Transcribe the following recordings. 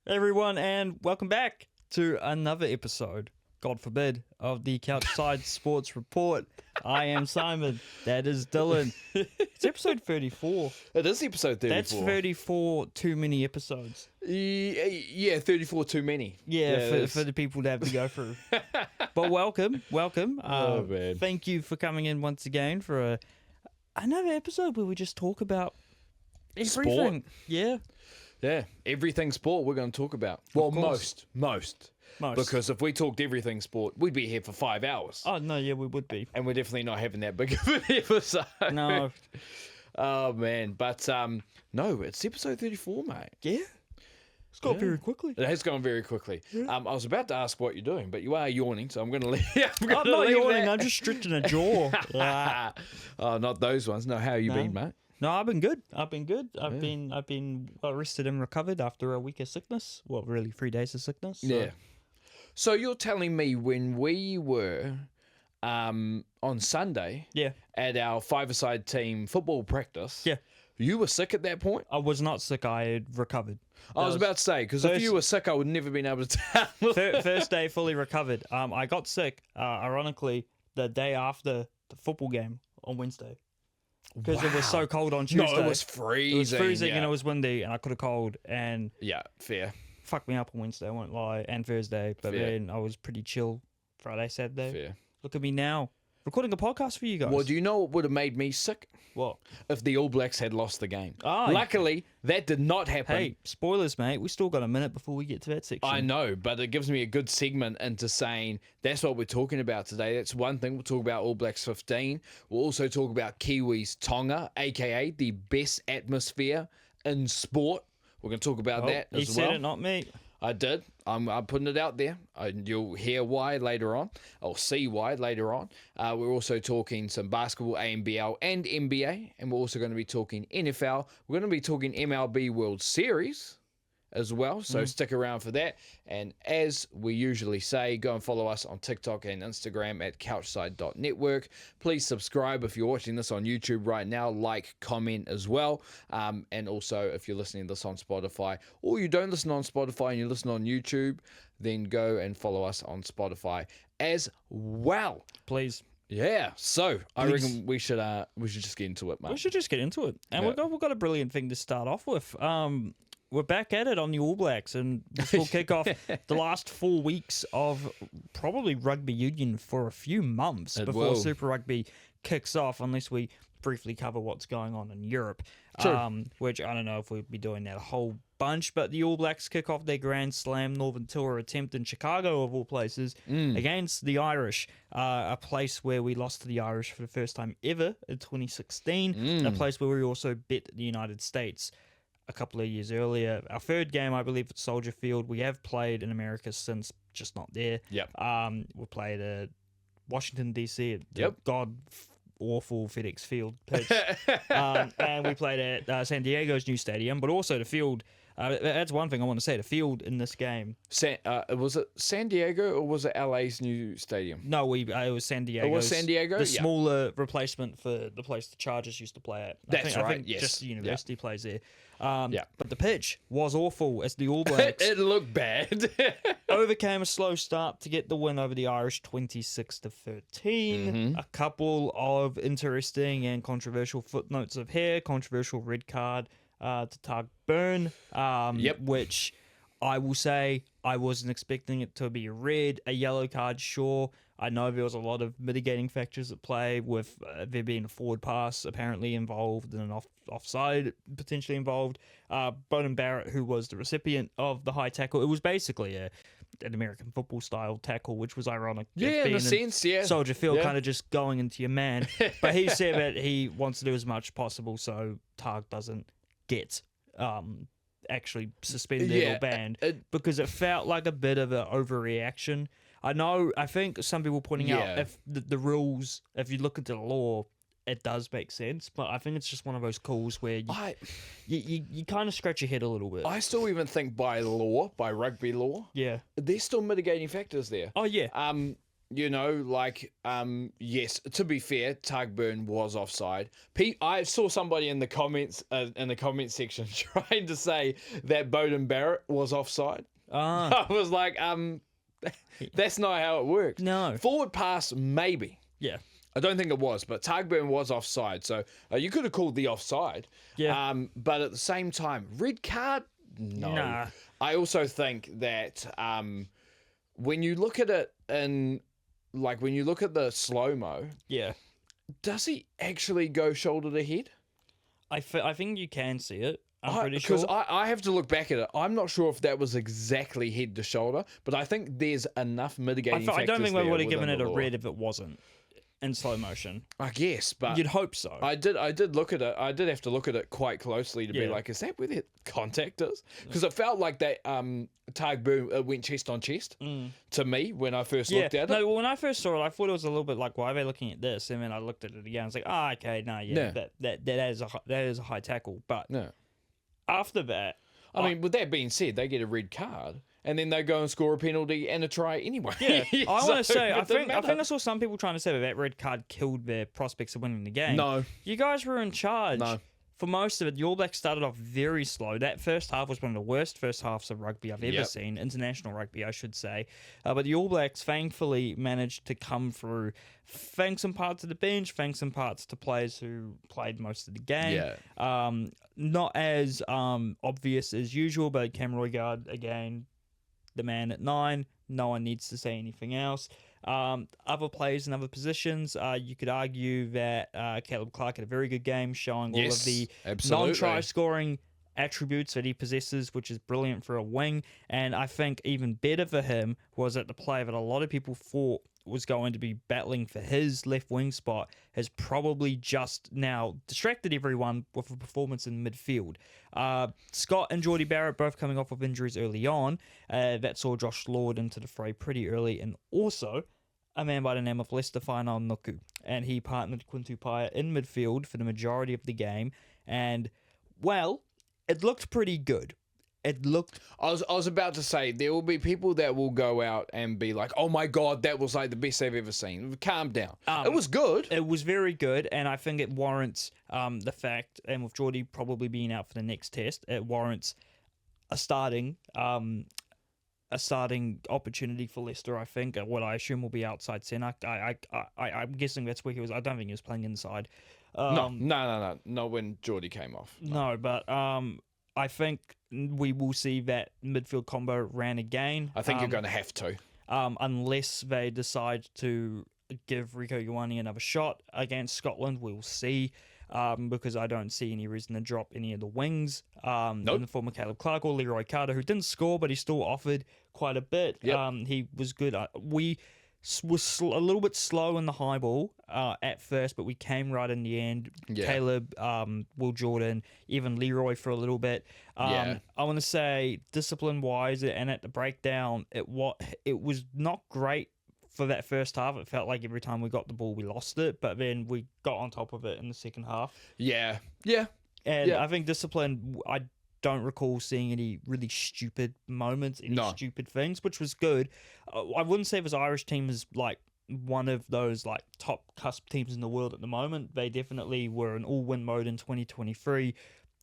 everyone, and welcome back to another episode, God forbid, of the CouchSide Sports Report. I am Simon. That is Dylan. It's episode 34. It is episode 34. That's 34 too many episodes. Yeah, 34 too many. Yeah, for the people to have to go through. But welcome. Oh, man. Thank you for coming in once again for another episode where we just talk about everything. Sport. Yeah, everything sport we're going to talk about. Well, most. Because if we talked everything sport, we'd be here for 5 hours. Oh, no, yeah, we would be. And we're definitely not having that big of an episode. No. Oh, man. But, no, it's episode 34, mate. Yeah. It's gone very quickly. It has gone very quickly. Yeah. I was about to ask what you're doing, but you are yawning, so I'm going to leave. I'm not yawning. I'm just stretching a jaw. Oh, not those ones. No, how have you been, mate? No, I've been good. I've been well rested and recovered after a week of sickness. Well, really 3 days of sickness. So. Yeah. So you're telling me when we were on Sunday at our five-a-side team football practice, you were sick at that point? I was not sick. I had recovered. I was about to say, because if you were sick, I would never been able to tell. First day fully recovered. I got sick, ironically, the day after the football game on Wednesday. Because it was so cold on Tuesday. No, it was freezing. It was freezing and it was windy and I could have cold and fair. Fucked me up on Wednesday, I won't lie, and Thursday. But then I was pretty chill Friday, Saturday. Fair. Look at me now. Recording a podcast for you guys. Well, do you know what would have made me sick? What? If the All Blacks had lost the game. Oh, luckily, that did not happen. Hey, spoilers, mate. We still got a minute before we get to that section. I know, but it gives me a good segment into saying that's what we're talking about today. That's one thing. We'll talk about All Blacks 15. We'll also talk about Kiwis Tonga, a.k.a. the best atmosphere in sport. We're going to talk about that as well. You said it, not me. I did. I'm putting it out there. You'll hear why later on. I'll see why later on. We're also talking some basketball, ANBL and NBA. And we're also going to be talking NFL. We're going to be talking MLB World Series as well. So stick around for that. And as we usually say, go and follow us on TikTok and Instagram at couchside.network. Please subscribe if you're watching this on YouTube right now. Like, comment as well. And also if you're listening to this on Spotify or you don't listen on Spotify and you listen on YouTube, then go and follow us on Spotify as well. Please. Yeah, so I reckon we should just get into it, mate. We should just get into it. And we've got a brilliant thing to start off with. We're back at it on the All Blacks, and this will kick off the last 4 weeks of probably rugby union for a few months before Super Rugby kicks off, unless we briefly cover what's going on in Europe, which I don't know if we'd be doing that a whole bunch, but the All Blacks kick off their Grand Slam Northern Tour attempt in Chicago, of all places, against the Irish, a place where we lost to the Irish for the first time ever in 2016, a place where we also beat the United States a couple of years earlier. Our third game, I believe, at Soldier Field. We have played in America since, just not there. We played at Washington, D.C. at the god-awful FedEx Field pitch. And we played at San Diego's new stadium, but also the field. That's one thing I want to say. The field in this game. Was it San Diego or was it LA's new stadium? No, it was San Diego. It was San Diego? The smaller replacement for the place the Chargers used to play at. I think just the university plays there. But the pitch was awful as the All Blacks. It looked bad. overcame a slow start to get the win over the Irish 26-13. A couple of interesting and controversial footnotes of here. Controversial red card to Tag Byrne, which I will say I wasn't expecting it to be a red. A yellow card, sure. I know there was a lot of mitigating factors at play with there being a forward pass apparently involved and an offside potentially involved. Bowden Barrett, who was the recipient of the high tackle, it was basically an American football style tackle, which was ironic. Yeah, in a sense, yeah. Soldier Field, kind of just going into your man. But he said that he wants to do as much as possible so Targ doesn't get actually suspended or banned, because it felt like a bit of an overreaction. I think some people pointing out if the rules, if you look into the law, it does make sense, but I think it's just one of those calls where you kind of scratch your head a little bit. I still even think by law, by rugby law, there's still mitigating factors there. Oh, yeah. yes, to be fair, Tugburn was offside. I saw somebody in the comments section trying to say that Bowden Barrett was offside. I was like, that's not how it works. No. Forward pass, maybe. Yeah. I don't think it was, but Tugburn was offside, so you could have called the offside. Yeah. But at the same time, red card? No. Nah. I also think that when you look at it when you look at the slow-mo, Yeah. does he actually go shoulder to head? I think you can see it. I'm pretty sure. Because I have to look back at it. I'm not sure if that was exactly head to shoulder, but I think there's enough mitigating factors I don't think we would have given it a law. red if it wasn't in slow motion. I guess, but You'd hope so. I did look at it. I did have to look at it quite closely to be like, is that where the contact is? Because it felt like that Tugburn went chest on chest to me when I first looked at it. No, when I first saw it, I thought it was a little bit like, why are they looking at this? And then I looked at it again. I was like, okay, that is a high tackle. But after that, I mean, with that being said, they get a red card. And then they go and score a penalty and a try anyway. Yeah, I want to say, I think I saw some people trying to say that red card killed their prospects of winning the game. No. You guys were in charge. No. For most of it, the All Blacks started off very slow. That first half was one of the worst first halves of rugby I've ever seen, international rugby, I should say. But the All Blacks thankfully managed to come through, thanks in parts to the bench, thanks in parts to players who played most of the game. Yeah. Not as obvious as usual, but Cam Roigard, again, the man at 9. No one needs to say anything else. Other players in other positions, you could argue that Caleb Clark had a very good game, showing all of the non-try scoring attributes that he possesses, which is brilliant for a wing. And I think even better for him was that the player that a lot of people thought was going to be battling for his left wing spot has probably just now distracted everyone with a performance in midfield. Scott and Geordie Barrett both coming off of injuries early on. That saw Josh Lord into the fray pretty early, and also a man by the name of Lester Whainau Nuku. And he partnered Quintu Paia in midfield for the majority of the game. And, well, it looked pretty good. It looked... I was about to say, there will be people that will go out and be like, oh my God, that was like the best they've ever seen. Calm down. It was good. It was very good, and I think it warrants the fact, and with Geordie probably being out for the next test, it warrants a starting opportunity for Leicester, I think. What I assume will be outside centre. I'm guessing that's where he was. I don't think he was playing inside. No, not when Geordie came off. No, but I think we will see that midfield combo ran again. I think you're going to have to. Unless they decide to give Rico Ioane another shot against Scotland, we'll see. Because I don't see any reason to drop any of the wings. In the form of Caleb Clark or Leroy Carter, who didn't score, but he still offered quite a bit. He was good. We was a little bit slow in the high ball at first, but we came right in the end. Yeah. Caleb, Will Jordan, even Leroy for a little bit. I want to say discipline-wise and at the breakdown, it was not great for that first half. It felt like every time we got the ball, we lost it, but then we got on top of it in the second half. Yeah. And I think discipline, I don't recall seeing any really stupid moments, stupid things, which was good. I wouldn't say this Irish team is like one of those like top cusp teams in the world at the moment. They definitely were in all-win mode in 2023.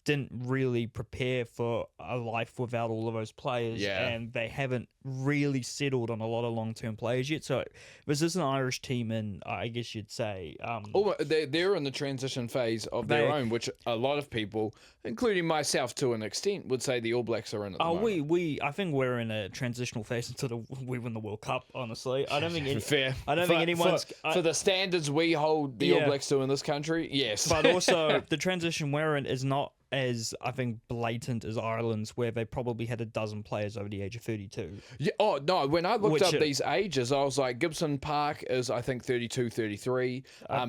Didn't really prepare for a life without all of those players, and they haven't really settled on a lot of long-term players yet. So this is an Irish team, and I guess you'd say they're in the transition phase of their own, which a lot of people, including myself to an extent, would say the All Blacks are in at the moment. I think we're in a transitional phase until we win the World Cup. Honestly, I don't think anyone's for the standards we hold the All Blacks to in this country. Yes, but also the transition we're in is not as, I think, blatant as Ireland's, where they probably had a dozen players over the age of 32. Yeah. Oh, no. When I looked up these ages, I was like, Gibson Park is, I think, 32, 33.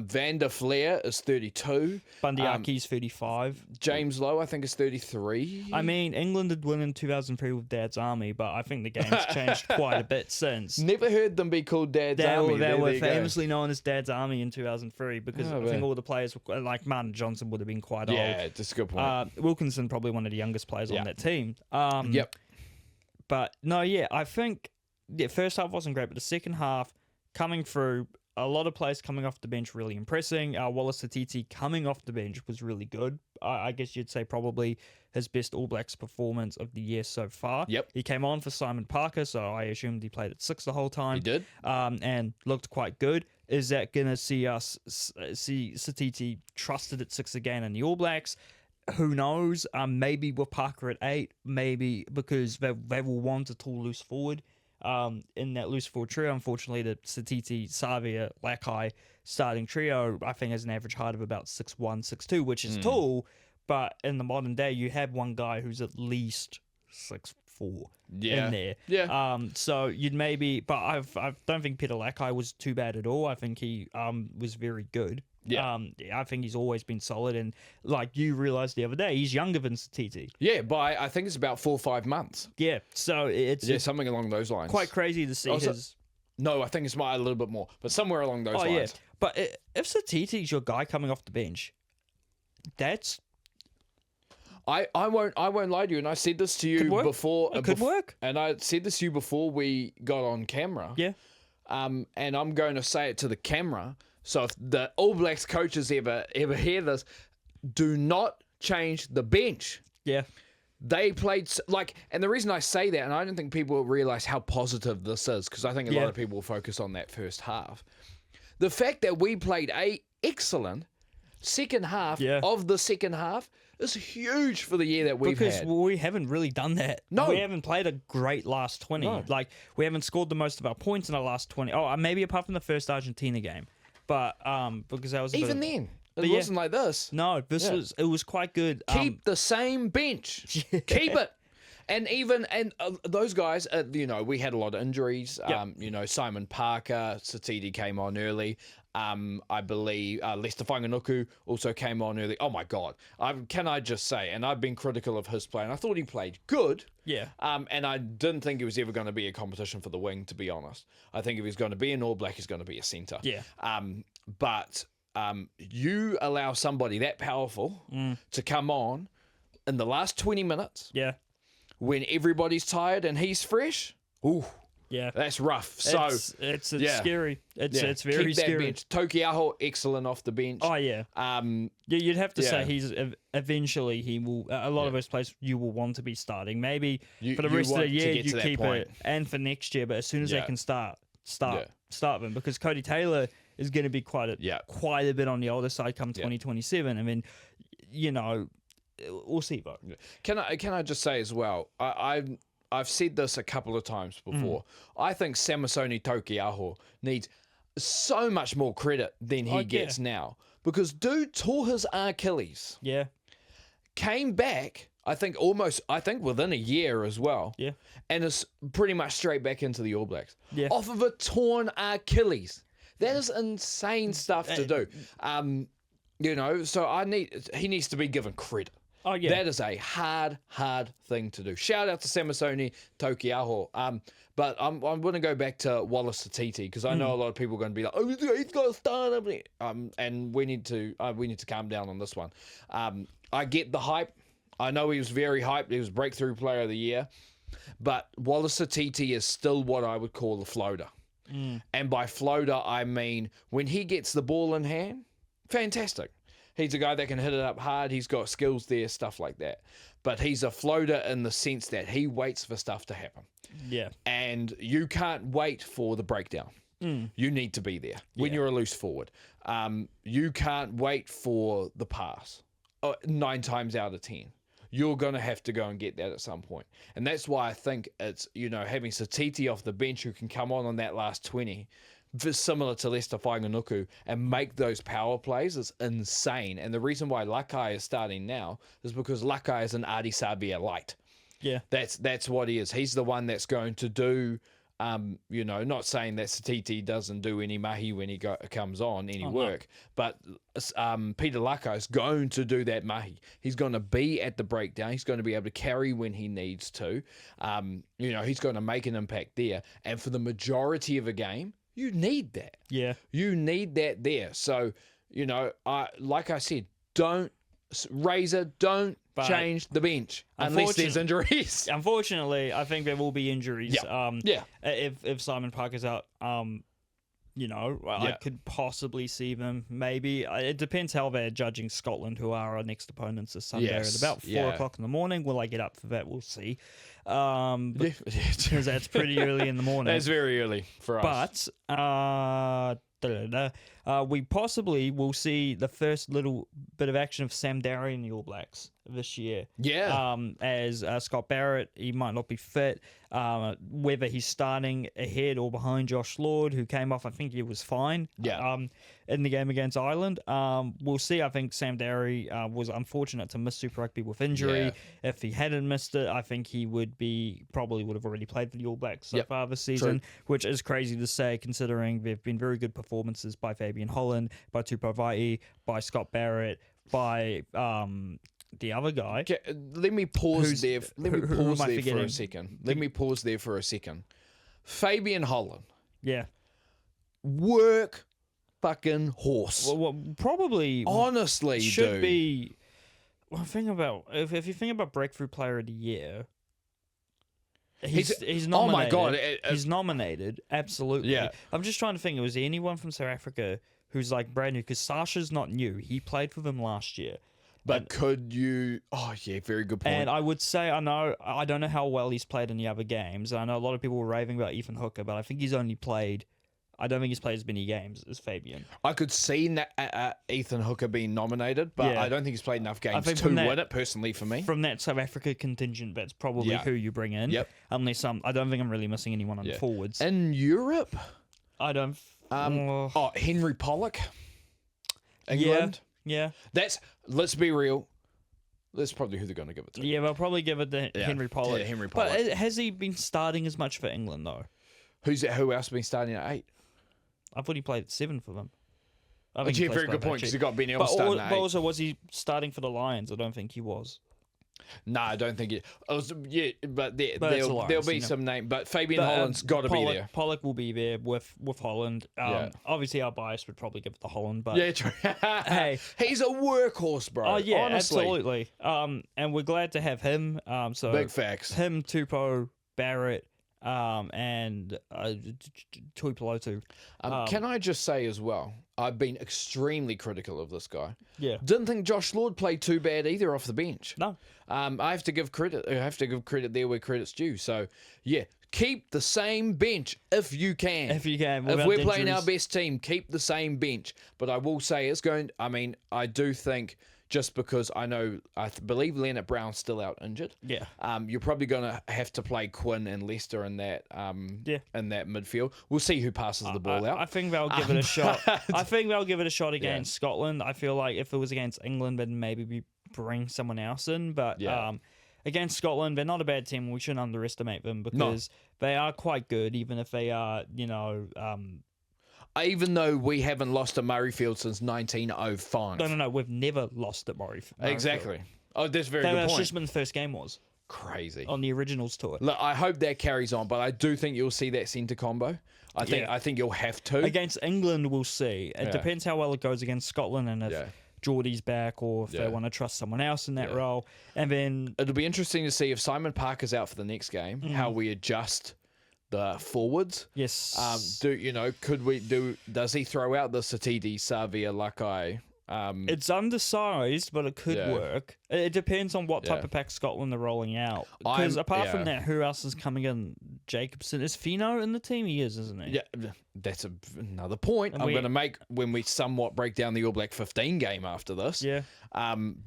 Van der Flair is 32. Bundy Aki's 35. James Lowe, I think, is 33. I mean, England did win in 2003 with Dad's Army, but I think the game's changed quite a bit since. Never heard them be called Dad's Army. They were famously known as Dad's Army in 2003 because I think all the players, like Martin Johnson, would have been quite old. Yeah, that's a good point. Wilkinson, probably one of the youngest players on that team. But no, I think first half wasn't great, but the second half, coming through. A lot of players coming off the bench really impressing. Wallace Satiti coming off the bench was really good. I guess you'd say probably his best All Blacks performance of the year so far. Yep. He came on for Simon Parker, so I assumed he played at 6 the whole time. He did. And looked quite good. Is that going to see Satiti trusted at 6 again in the All Blacks? Who knows? Maybe with Parker at 8, maybe because they will want a tall loose forward. In that loose forward trio, unfortunately, the Satiti, Savia, Lakai starting trio, I think, has an average height of about 6'1", 6'2", which is tall. But in the modern day, you have one guy who's at least 6'4" in there. Yeah. So you'd maybe, but I don't think Peter Lakai was too bad at all. I think he was very good. Yeah. I think he's always been solid, and like you realized the other day, he's younger than Satiti. Yeah, by I think it's about 4 or 5 months. Yeah, so it's Something along those lines. quite crazy to see his. No, I think it's a little bit more, but somewhere along those lines. Yeah, but if Satiti's your guy coming off the bench, that's I won't lie to you, and I said this to you before. It could work. And I said this to you before we got on camera. Yeah. And I'm going to say it to the camera. So if the All Blacks coaches ever hear this, do not change the bench. Yeah. They played and the reason I say that, and I don't think people realize how positive this is, because I think a lot of people focus on that first half. The fact that we played a excellent second half of the second half is huge for the year that we've had. Because we haven't really done that. No. We haven't played a great last 20. No. Like, we haven't scored the most of our points in our last 20. Oh, maybe apart from the first Argentina game. But because that was Even then, it wasn't like this. No, it was quite good. Keep the same bench. Keep it. And those guys, we had a lot of injuries. Simon Parker, Satiti came on early. I believe Lester Whanganuku also came on early. Oh my God! Can I just say? And I've been critical of his play, and I thought he played good. Yeah. And I didn't think he was ever going to be a competition for the wing, to be honest. I think if he's going to be an All Black, he's going to be a centre. Yeah. But you allow somebody that powerful to come on in the last 20 minutes. Yeah. When everybody's tired and he's fresh. Ooh. Yeah, that's rough. So it's scary. It's very Keep that scary. bench. Tokiaho, excellent off the bench. Oh yeah. You'd have to say he's eventually he will. A lot of those players you will want to be starting. Maybe for the rest of the year you keep it, and for next year. But as soon as they can start them, because Cody Taylor is going to be quite a bit on the older side come 2027. I mean, we'll see though. Can I just say as well? I've said this a couple of times before. I think Samisoni Tokiaho needs so much more credit than he gets now. Because dude tore his Achilles. Yeah. Came back, I think within a year as well. Yeah. And is pretty much straight back into the All Blacks. Yeah. Off of a torn Achilles. That is insane stuff to do. So he needs to be given credit. Oh, yeah. That is a hard thing to do. Shout out to Samisoni Tokiaho. But I'm going to go back to Wallace Satiti, because I know a lot of people are going to be like, oh, he's got to start. And we need to calm down on this one. I get the hype. I know he was very hyped. He was Breakthrough Player of the Year. But Wallace Satiti is still what I would call a floater. And by floater, I mean when he gets the ball in hand, fantastic. He's a guy that can hit it up hard. He's got skills there, stuff like that. But he's a floater in the sense that he waits for stuff to happen. Yeah. And you can't wait for the breakdown. You need to be there when you're a loose forward. You can't wait for the pass 9 times out of 10. You're going to have to go and get that at some point. And that's why I think it's, having Satiti off the bench who can come on that last 20, similar to Lester Whanganuku, and make those power plays is insane. And the reason why Lakai is starting now is because Lakai is an Adi Sabia light. Yeah. That's what he is. He's the one that's going to do, not saying that Satiti doesn't do any mahi when he comes on, any work, but Peter Lakai is going to do that mahi. He's going to be at the breakdown. He's going to be able to carry when he needs to. He's going to make an impact there. And for the majority of a game, you need that. Yeah. You need that there. So, like I said, don't change the bench unless there's injuries. Unfortunately, I think there will be injuries. Yeah. If Simon Parker's out, I could possibly see them. Maybe it depends how they're judging Scotland, who are our next opponents this Sunday at about 4:00 in the morning. Will I get up for that? We'll see. Because that's pretty early in the morning. That's very early for us. But we possibly will see the first little bit of action of Sam Darry in the All Blacks this year. Yeah. As Scott Barrett, he might not be fit. Whether he's starting ahead or behind Josh Lord, who came off, I think he was fine. Yeah. In the game against Ireland. We'll see. I think Sam Darry was unfortunate to miss Super Rugby with injury. Yeah. If he hadn't missed it, I think he would have already played for the All Blacks so far this season, which is crazy to say considering there have been very good performances by Fabian Holland, by Tupou Vaa'i, by Scott Barrett, by the other guy. Okay, let me pause there. Let me pause there for forgetting? a second. Let me pause there for a second. Fabian Holland, Yeah. work fucking horse. Well, probably Honestly, should dude. be. Well, think about if you think about Breakthrough Player of the Year. He's nominated. Oh my God, he's nominated. Absolutely. Yeah. I'm just trying to think. Was there anyone from South Africa who's like brand new? Because Sasha's not new. He played for them last year. But could you? Oh yeah, very good point. And I would say I don't know how well he's played in the other games. I know a lot of people were raving about Ethan Hooker, but I think he's only played. I don't think he's played as many games as Fabian. I could see Ethan Hooker being nominated, but Yeah. I don't think he's played enough games think to from that- win it. Personally, for me, From that South Africa contingent, that's probably who you bring in. Yep. Unless I don't think I'm really missing anyone on the forwards. in Europe, I don't. Henry Pollock, England. Yeah. Let's be real. That's probably who they're going to give it to. Yeah, they'll probably give it to Henry Pollock. Yeah, Henry Pollock. But has he been starting as much for England, though? Who else has been starting at 8? I thought he played at 7 for them. I Yeah, very good point, because he got Benny starting at 8. But also, was he starting for the Lions? I don't think he was. No, I don't think it. But it's there'll Lions, be some name. But Fabian Holland's got to be there. Pollock will be there with Holland. Obviously, our bias would probably give it to Holland, but Yeah, true. hey, he's a workose, bro. oh yeah, honestly. absolutely. And we're glad to have him. So Big facts. him, Tupou, Barrett, and Tui Pelotu. Can I just say as well, I've been extremely critical of this guy. Yeah. Didn't think Josh Lord played too bad either off the bench. No. I have to give credit. I have to give credit there where credit's due. So yeah, keep the same bench if you can. If you can. If without we're playing injuries. our best team, keep the same bench. But I will say it's going. I mean, I do think. Just because I believe Leonard Brown's still out injured. Yeah. You're probably going to have to play Quinn and Leicester in that in that midfield. We'll see who passes the ball out. I think they'll give it a shot. I think they'll give it a shot against Scotland. I feel like if it was against England, then maybe we bring someone else in. But against Scotland, they're not a bad team. We shouldn't underestimate them because they are quite good, even if they are, Even though we haven't lost to Murrayfield since 1905. No. We've never lost at Murrayfield. Exactly. Oh, that's a very That's good point. just when the first game was Crazy. on the Originals tour. Look, I hope that carries on, but I do think you'll see that centre combo. I think you'll have to. Against England, we'll see. It depends how well it goes against Scotland and if Geordie's back or if they want to trust someone else in that role. And then It'll be interesting to see if Simon Parker's out for the next game, how we adjust the forwards. yes, Does he throw out the Satidi Savia Lakai? it's undersized, but it could work. It depends on what type of pack Scotland are rolling out. Because apart from that, who else is coming in? Jacobson. Is Fino in the team? He is, isn't he? Yeah, that's another point I'm going to make when we somewhat break down the All Black 15 game after this. Yeah.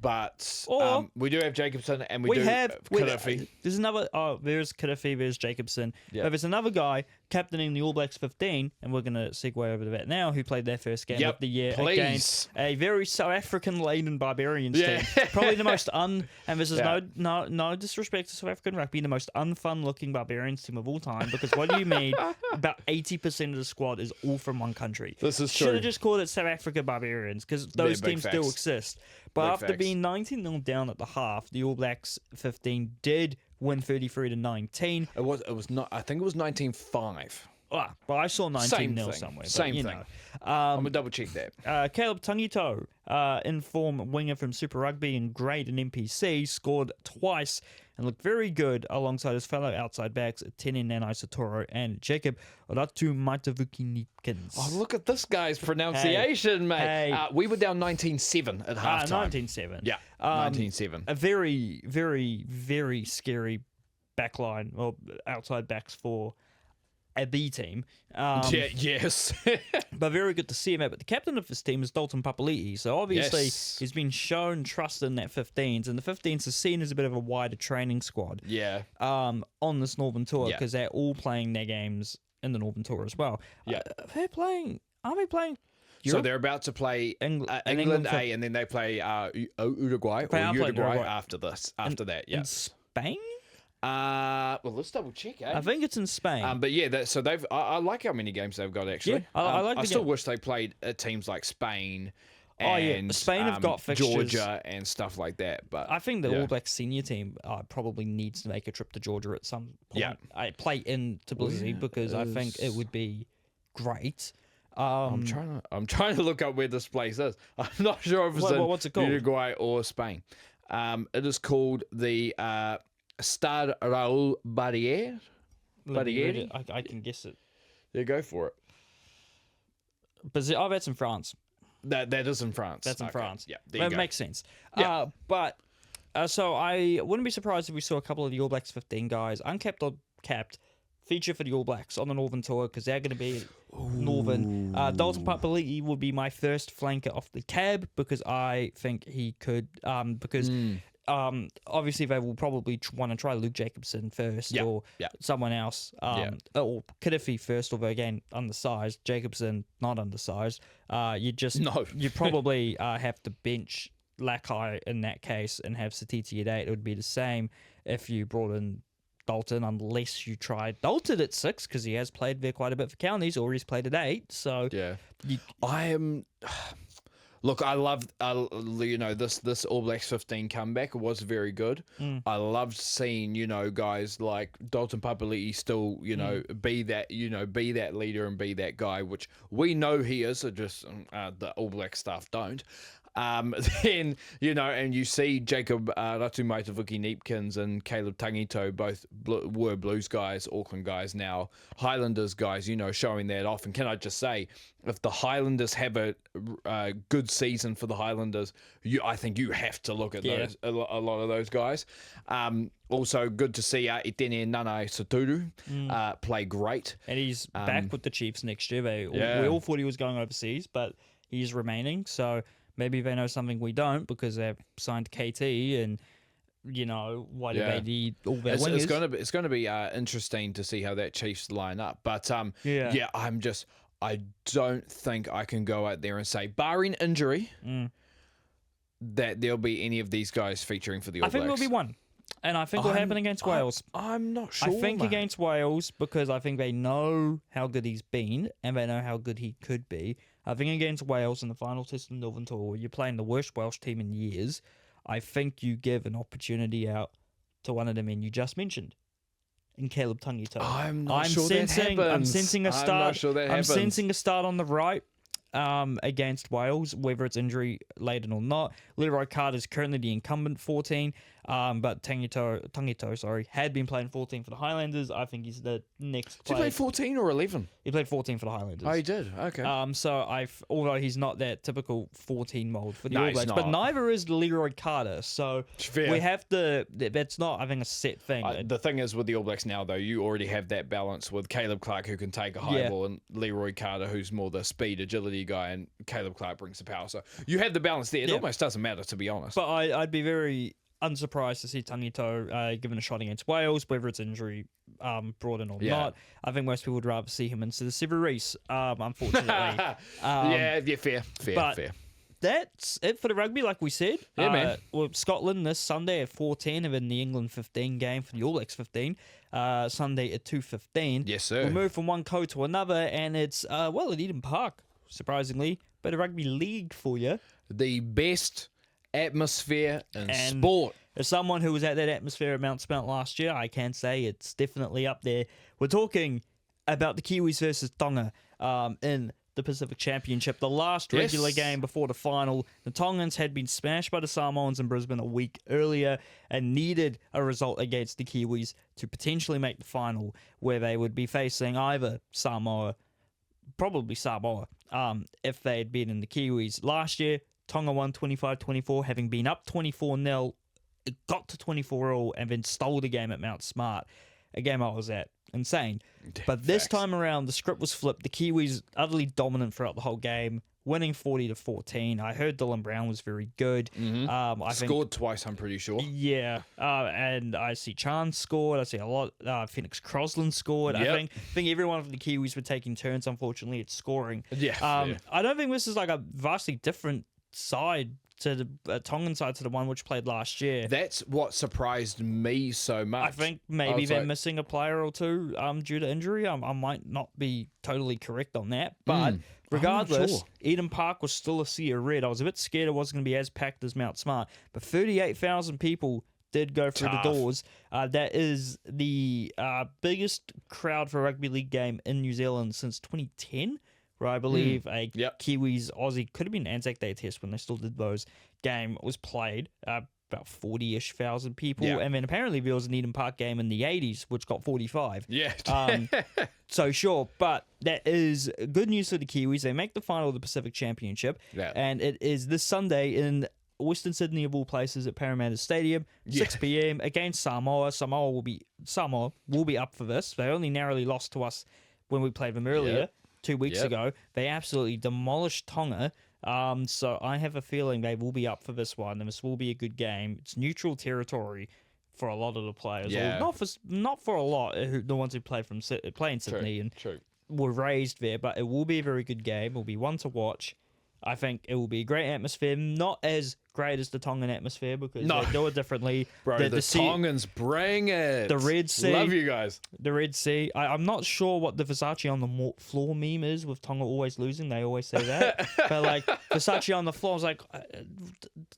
But Or- we do have Jacobson and we have Kadhafi. There's another. Oh, there's Kadhafi. There's Jacobson. Yeah. But there's another guy captaining the All Blacks 15, and we're going to segue over to that now. Who played their first game of the year against a very South African laden Barbarians team. Probably the most and this is no disrespect to South African rugby, the most unfun looking Barbarians team of all time. Because what do you mean? About 80% of the squad is all from one country. This is true. Should have just called it South Africa Barbarians because those big teams facts. still exist. But Big after facts. being 19-0 down at the half, the All Blacks 15 did win 33-19. It was not. I think it was 1905. But I saw 19-0 Same thing. somewhere. Same but, you thing. know. I'm gonna double check that. Caleb Tangito, in-form winger from Super Rugby and great in NPC, scored twice and looked very good alongside his fellow outside backs, Tene Nanai Sotoro and Jacob Ratu Maitavuki-Nipkins. Oh, look at this guy's pronunciation, mate. Hey. We were down 19-7 at halftime. 19-7. Yeah, 19-7. A very, very, very scary backline, or outside backs for a B team. Yes. But very good to see him out. But the captain of his team is Dalton Papali'i. So obviously Yes. he's been shown trust in that 15s. And the 15s are seen as a bit of a wider training squad Yeah. on this Northern Tour Yeah. because they're all playing their games in the Northern Tour as well. Yeah. Aren't they playing So Europe? they're about to play England England for- A, and then they play Uruguay Play Uruguay Uruguay. after this. After that, yeah. in Spain? Well, let's double check. I think it's in Spain. But yeah, so they've. I like how many games they've got actually. Yeah, I like I the still game. wish they played teams like Spain. Oh, yeah. And, Spain have got fixtures. Georgia and stuff like that. But I think the yeah. All Blacks senior team probably needs to make a trip to Georgia at some point. Yeah. I play into Blizzy because I think it would be great. I'm trying to look up where this place is. I'm not sure if it's in what's it called? Uruguay or Spain. It is called the Stade Raúl Barriere. Barriere? I can guess it. Yeah, go for it. But that's in France. That is in France. That's in Okay. France. Yeah, there you That go. makes sense. Yeah. So I wouldn't be surprised if we saw a couple of the All Blacks 15 guys, uncapped or capped, feature for the All Blacks on the Northern Tour because they're going to be Northern. Dalton Papali'i would be my first flanker off the cab because I think he could. Obviously they will probably want to try Luke Jacobson first or someone else. Or Kadifi first, although again undersized. Jacobson not undersized. You probably have to bench Lakai in that case and have Satiti at 8. It would be the same if you brought in Dalton, unless you tried Dalton at 6 because he has played there quite a bit for counties, or he's played at 8. So yeah, I am. Look, I love this All Blacks 15 comeback. It was very good. I loved seeing guys like Dalton Papali'i still be that leader and be that guy, which we know he is. So just the All Black staff don't. Then and you see Jacob Ratu Maitavuki-Nipkins and Caleb Tangito both were Blues guys, Auckland guys, now Highlanders guys, showing that off. And can I just say, if the Highlanders have a good season for the Highlanders, I think you have to look at those a lot of those guys. Also, good to see Etene Nanai Sotoro play great. And he's back with the Chiefs next year. We all thought he was going overseas, but he's remaining. So maybe they know something we don't because they've signed KT and, why do they need all their wingers? It's going to be interesting to see how that Chiefs line up. But, I don't think I can go out there and say, barring injury, that there'll be any of these guys featuring for the All Blacks. I think there'll be one. And I think it'll happen against Wales. I'm not sure. I think against Wales because I think they know how good he's been and they know how good he could be. I think against Wales in the final test of the Northern Tour, where you're playing the worst Welsh team in years, I think you give an opportunity out to one of the men you just mentioned, in Caleb Tangito. I'm not sure that happens. I'm sensing a start. I'm not sure that happens. I'm sensing a start on the right. Against Wales, whether it's injury laden or not. Leroy Carter is currently the incumbent 14, but Tangito had been playing 14 for the Highlanders. I think he's the next player. Did he play 14 or 11? He played 14 for the Highlanders. Oh, he did? Okay. Although he's not that typical 14 mold for the All Blacks, he's but not. neither is Leroy Carter. So Fair. we have to. That's not, I think, a set thing. The thing is with the All Blacks now, though, you already have that balance with Caleb Clark, who can take a high ball, and Leroy Carter, who's more the speed, agility guy, and Caleb Clark brings the power. So you have the balance there. It almost doesn't matter, to be honest. But I'd be very unsurprised to see Tangito given a shot against Wales, whether it's injury brought in or not. I think most people would rather see him instead of Sevu Reece, unfortunately. Fair. That's it for the rugby, like we said. Yeah, man. Well, Scotland this Sunday at 4:10 and in the England 15 game for the All Blacks 15. Sunday at 2:15. Yes, sir. We'll move from one coast to another, and it's at Eden Park, surprisingly. Bit of rugby league for you. The best atmosphere in sport. As someone who was at that atmosphere at Mount Smelt last year, I can say it's definitely up there. We're talking about the Kiwis versus Tonga in the Pacific Championship. The last regular game before the final, the Tongans had been smashed by the Samoans in Brisbane a week earlier and needed a result against the Kiwis to potentially make the final, where they would be facing either Samoa, probably Samoa, if they had beaten the Kiwis. Last year, Tonga won 25-24, having been up 24-0. It got to 24-all and then stole the game at Mount Smart, a game I was at. Insane. But this time around, the script was flipped. The Kiwis utterly dominant throughout the whole game, winning 40-14. I heard Dylan Brown was very good. I scored twice, I'm pretty sure. Yeah, and I see Chan scored. I see a lot. Phoenix Crosland scored. I think every one of the Kiwis were taking turns. Unfortunately, at scoring. I don't think this is like a vastly different side to the Tongan side to the one which played last year. That's what surprised me so much. I think maybe they're missing a player or two due to injury. I might not be totally correct on that, but regardless, Eden Park was still a sea of red. I was a bit scared it wasn't going to be as packed as Mount Smart, but 38,000 people did go through the doors. That is the biggest crowd for a rugby league game in New Zealand since 2010. Where I believe a Kiwis Aussie, could have been Anzac Day test when they still did those, game was played. About 40-ish thousand people. And then apparently there was an Eden Park game in the 80s, which got 45. So sure, but that is good news for the Kiwis. They make the final of the Pacific Championship. And it is this Sunday in Western Sydney, of all places, at Parramatta Stadium, 6 p.m. against Samoa. Samoa will be up for this. They only narrowly lost to us when we played them earlier. 2 weeks ago. They absolutely demolished Tonga. So I have a feeling they will be up for this one, and this will be a good game. It's neutral territory for a lot of the players. Or not for a lot, the ones who play in Sydney and were raised there, but it will be a very good game. It will be one to watch. I think it will be a great atmosphere. Not as great as the Tongan atmosphere because they do it differently. Bro, the Tongans bring it. The Red Sea. Love you guys. The Red Sea. I'm not sure what the Versace on the floor meme is with Tonga always losing. They always say that. But like Versace on the floor, I was like,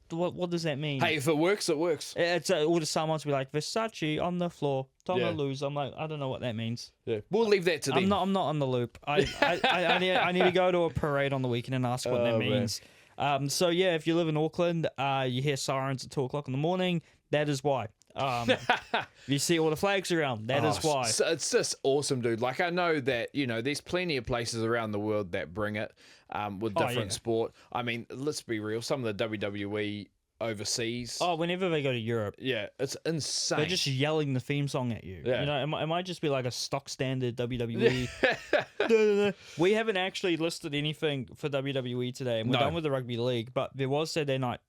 what does that mean? Hey, if it works, it works. It's all the Samoans be like, Versace on the floor, Tonga lose. I'm like, I don't know what that means. We'll leave that to them. I'm not on the loop. I need to go to a parade on the weekend and ask what that means. So yeah, if you live in Auckland, you hear sirens at 2:00 in the morning. That is why. You see all the flags around. That is why. So it's just awesome, dude. Like I know that there's plenty of places around the world that bring it with different sport. I mean, let's be real. Some of the WWE overseas. Whenever they go to Europe. Yeah, it's insane. They're just yelling the theme song at you. Yeah. It might just be like a stock standard WWE. We haven't actually listed anything for WWE today, and we're done with the rugby league, but there was Saturday night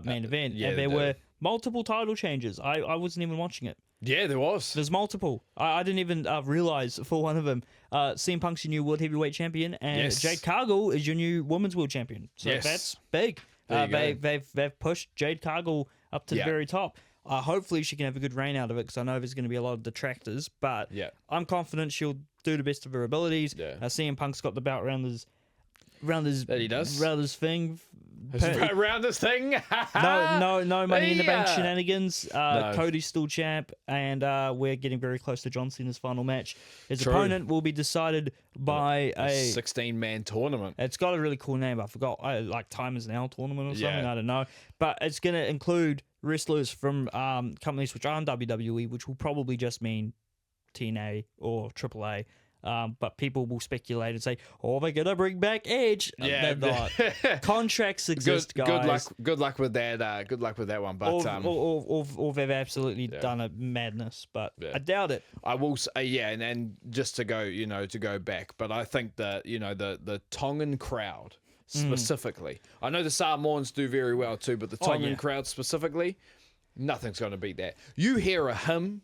main event, and there were multiple title changes. I wasn't even watching it. Yeah, there was. There's multiple. I didn't even realize for one of them. CM Punk's your new world heavyweight champion, and Jade Cargill is your new women's world champion. So that's big. They've pushed Jade Cargill up to the very top. Hopefully she can have a good reign out of it because I know there's going to be a lot of detractors. But I'm confident she'll do the best of her abilities. CM Punk's got the belt around his that he does around his thing. Around this thing. no money in the bank shenanigans. Cody's still champ, and we're getting very close to John Cena's final match. His opponent will be decided by a 16-man tournament. It's got a really cool name. I forgot, like Time Is Now tournament or something. I don't know, but it's going to include wrestlers from companies which aren't WWE, which will probably just mean TNA or AAA. But people will speculate and say, they're going to bring back Edge. They're not. Contracts exist, guys. Good luck with that. Good luck with that one. But or they've absolutely done a madness, but I doubt it. I will say, and just to go back, but I think that the Tongan crowd specifically, I know the Samoans do very well too, but the Tongan crowd specifically, nothing's going to beat that. You hear a hymn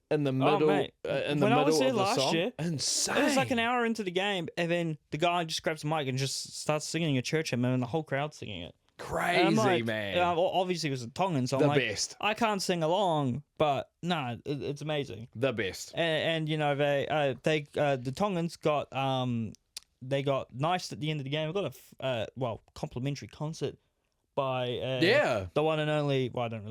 in the middle, when I was there last year, insane. It was like an hour into the game, and then the guy just grabs the mic and just starts singing a church hymn, and the whole crowd's singing it. Crazy, man. Obviously, it was a Tongan, so I'm like, best. I can't sing along, but no, it's amazing. The best. And the Tongans got they got knifed at the end of the game. We got a complimentary concert by the one and only. Well, I don't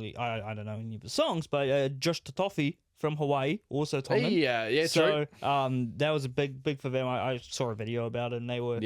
know any of the songs, but Josh Totofi from Hawaii, also Tongan. Yeah, so, true. that was a big for them. I saw a video about it, and they were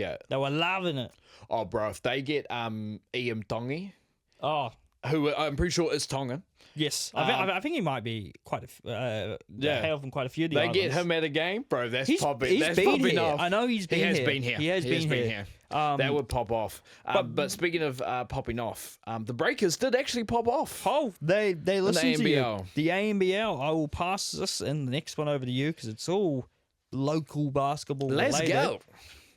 loving it. Oh, bro, if they get Iam Tongi, Oh, who I'm pretty sure is Tongan. yes. I think he might be quite hail from quite a few of the islands. They get him at a game, bro. That's popping. He's That's been popping here. off. I know he's been here. He has been here. That would pop off. But speaking of popping off, the Breakers did actually pop off. Oh, they listen to you. ANBL. The ANBL. I will pass this and the next one over to you because it's all local basketball Let's related. go.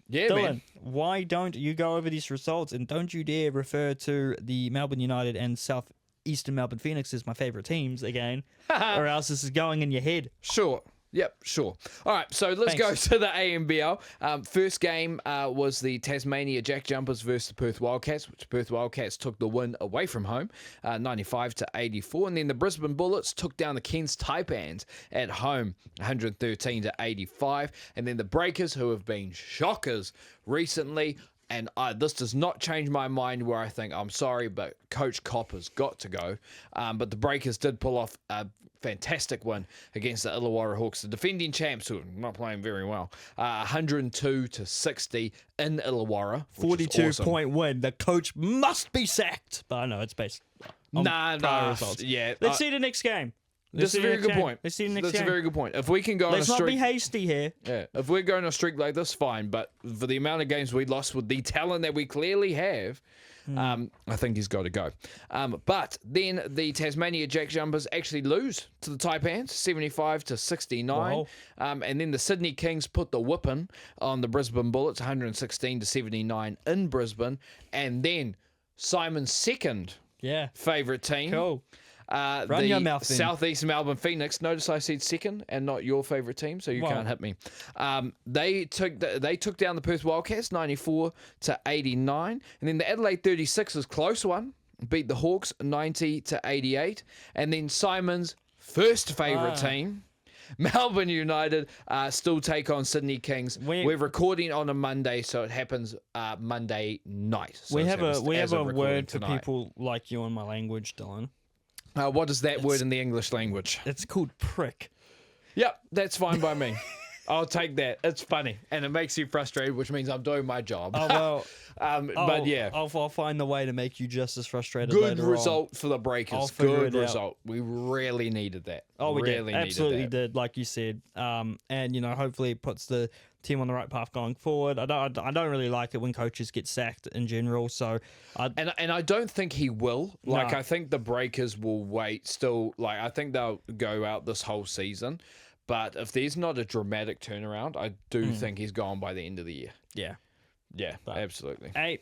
Yeah, Dylan, man. why don't you go over these results and don't you dare refer to the Melbourne United and Southeastern Melbourne Phoenix as my favourite teams again, or else this is going in your head. Sure. Yep, sure. All right, so let's go to the ANBL. First game was the Tasmania Jack Jumpers versus the Perth Wildcats, which Perth Wildcats took the win away from home, 95-84. And then the Brisbane Bullets took down the Cairns Taipans at home, 113-85. And then the Breakers, who have been shockers recently, and this does not change my mind where I think, I'm sorry, but Coach Copper's got to go. But the Breakers did pull off a fantastic win against the Illawarra Hawks, the defending champs who are not playing very well. 102-60 in Illawarra. 42-point win. The coach must be sacked. But I know it's based on prior results. Yeah. Let's see the next game. That's a very good point. Let's see the next game. That's a very good point. If we can go Let's on a streak, not be hasty here. Yeah, if we're going on a streak like this, fine. But for the amount of games we lost with the talent that we clearly have, I think he's got to go. But then the Tasmania Jack Jumpers actually lose to the Taipans, 75-69. Wow. And then the Sydney Kings put the whipping on the Brisbane Bullets, 116-79 in Brisbane. And then Simon's second favourite team. Cool. The your mouth in. Southeast Melbourne Phoenix. Notice I said second and not your favourite team, so you can't hit me. They took down the Perth Wildcats 94-89, and then the Adelaide 36ers, close one, beat the Hawks 90-88, and then Simon's first favourite team, Melbourne United, still take on Sydney Kings. We're recording on a Monday, so it happens Monday night. So we have a word for tonight. people like you in my language, Dylan. What is that word in the English language? It's called prick. Yep, that's fine by me. I'll take that. It's funny, and it makes you frustrated, which means I'm doing my job. Oh, well. But yeah. I'll find the way to make you just as frustrated Good later result for the Breakers. I'll figure Good it out. result. We really needed that. Oh, we really did. Absolutely needed that. did, like you said. And, hopefully it puts the team on the right path going forward. I don't really like it when coaches get sacked in general. So, And I don't think he will. No. I think the Breakers will wait still. I think they'll go out this whole season. But if there's not a dramatic turnaround, I do think he's gone by the end of the year. yeah. Yeah, absolutely. Hey,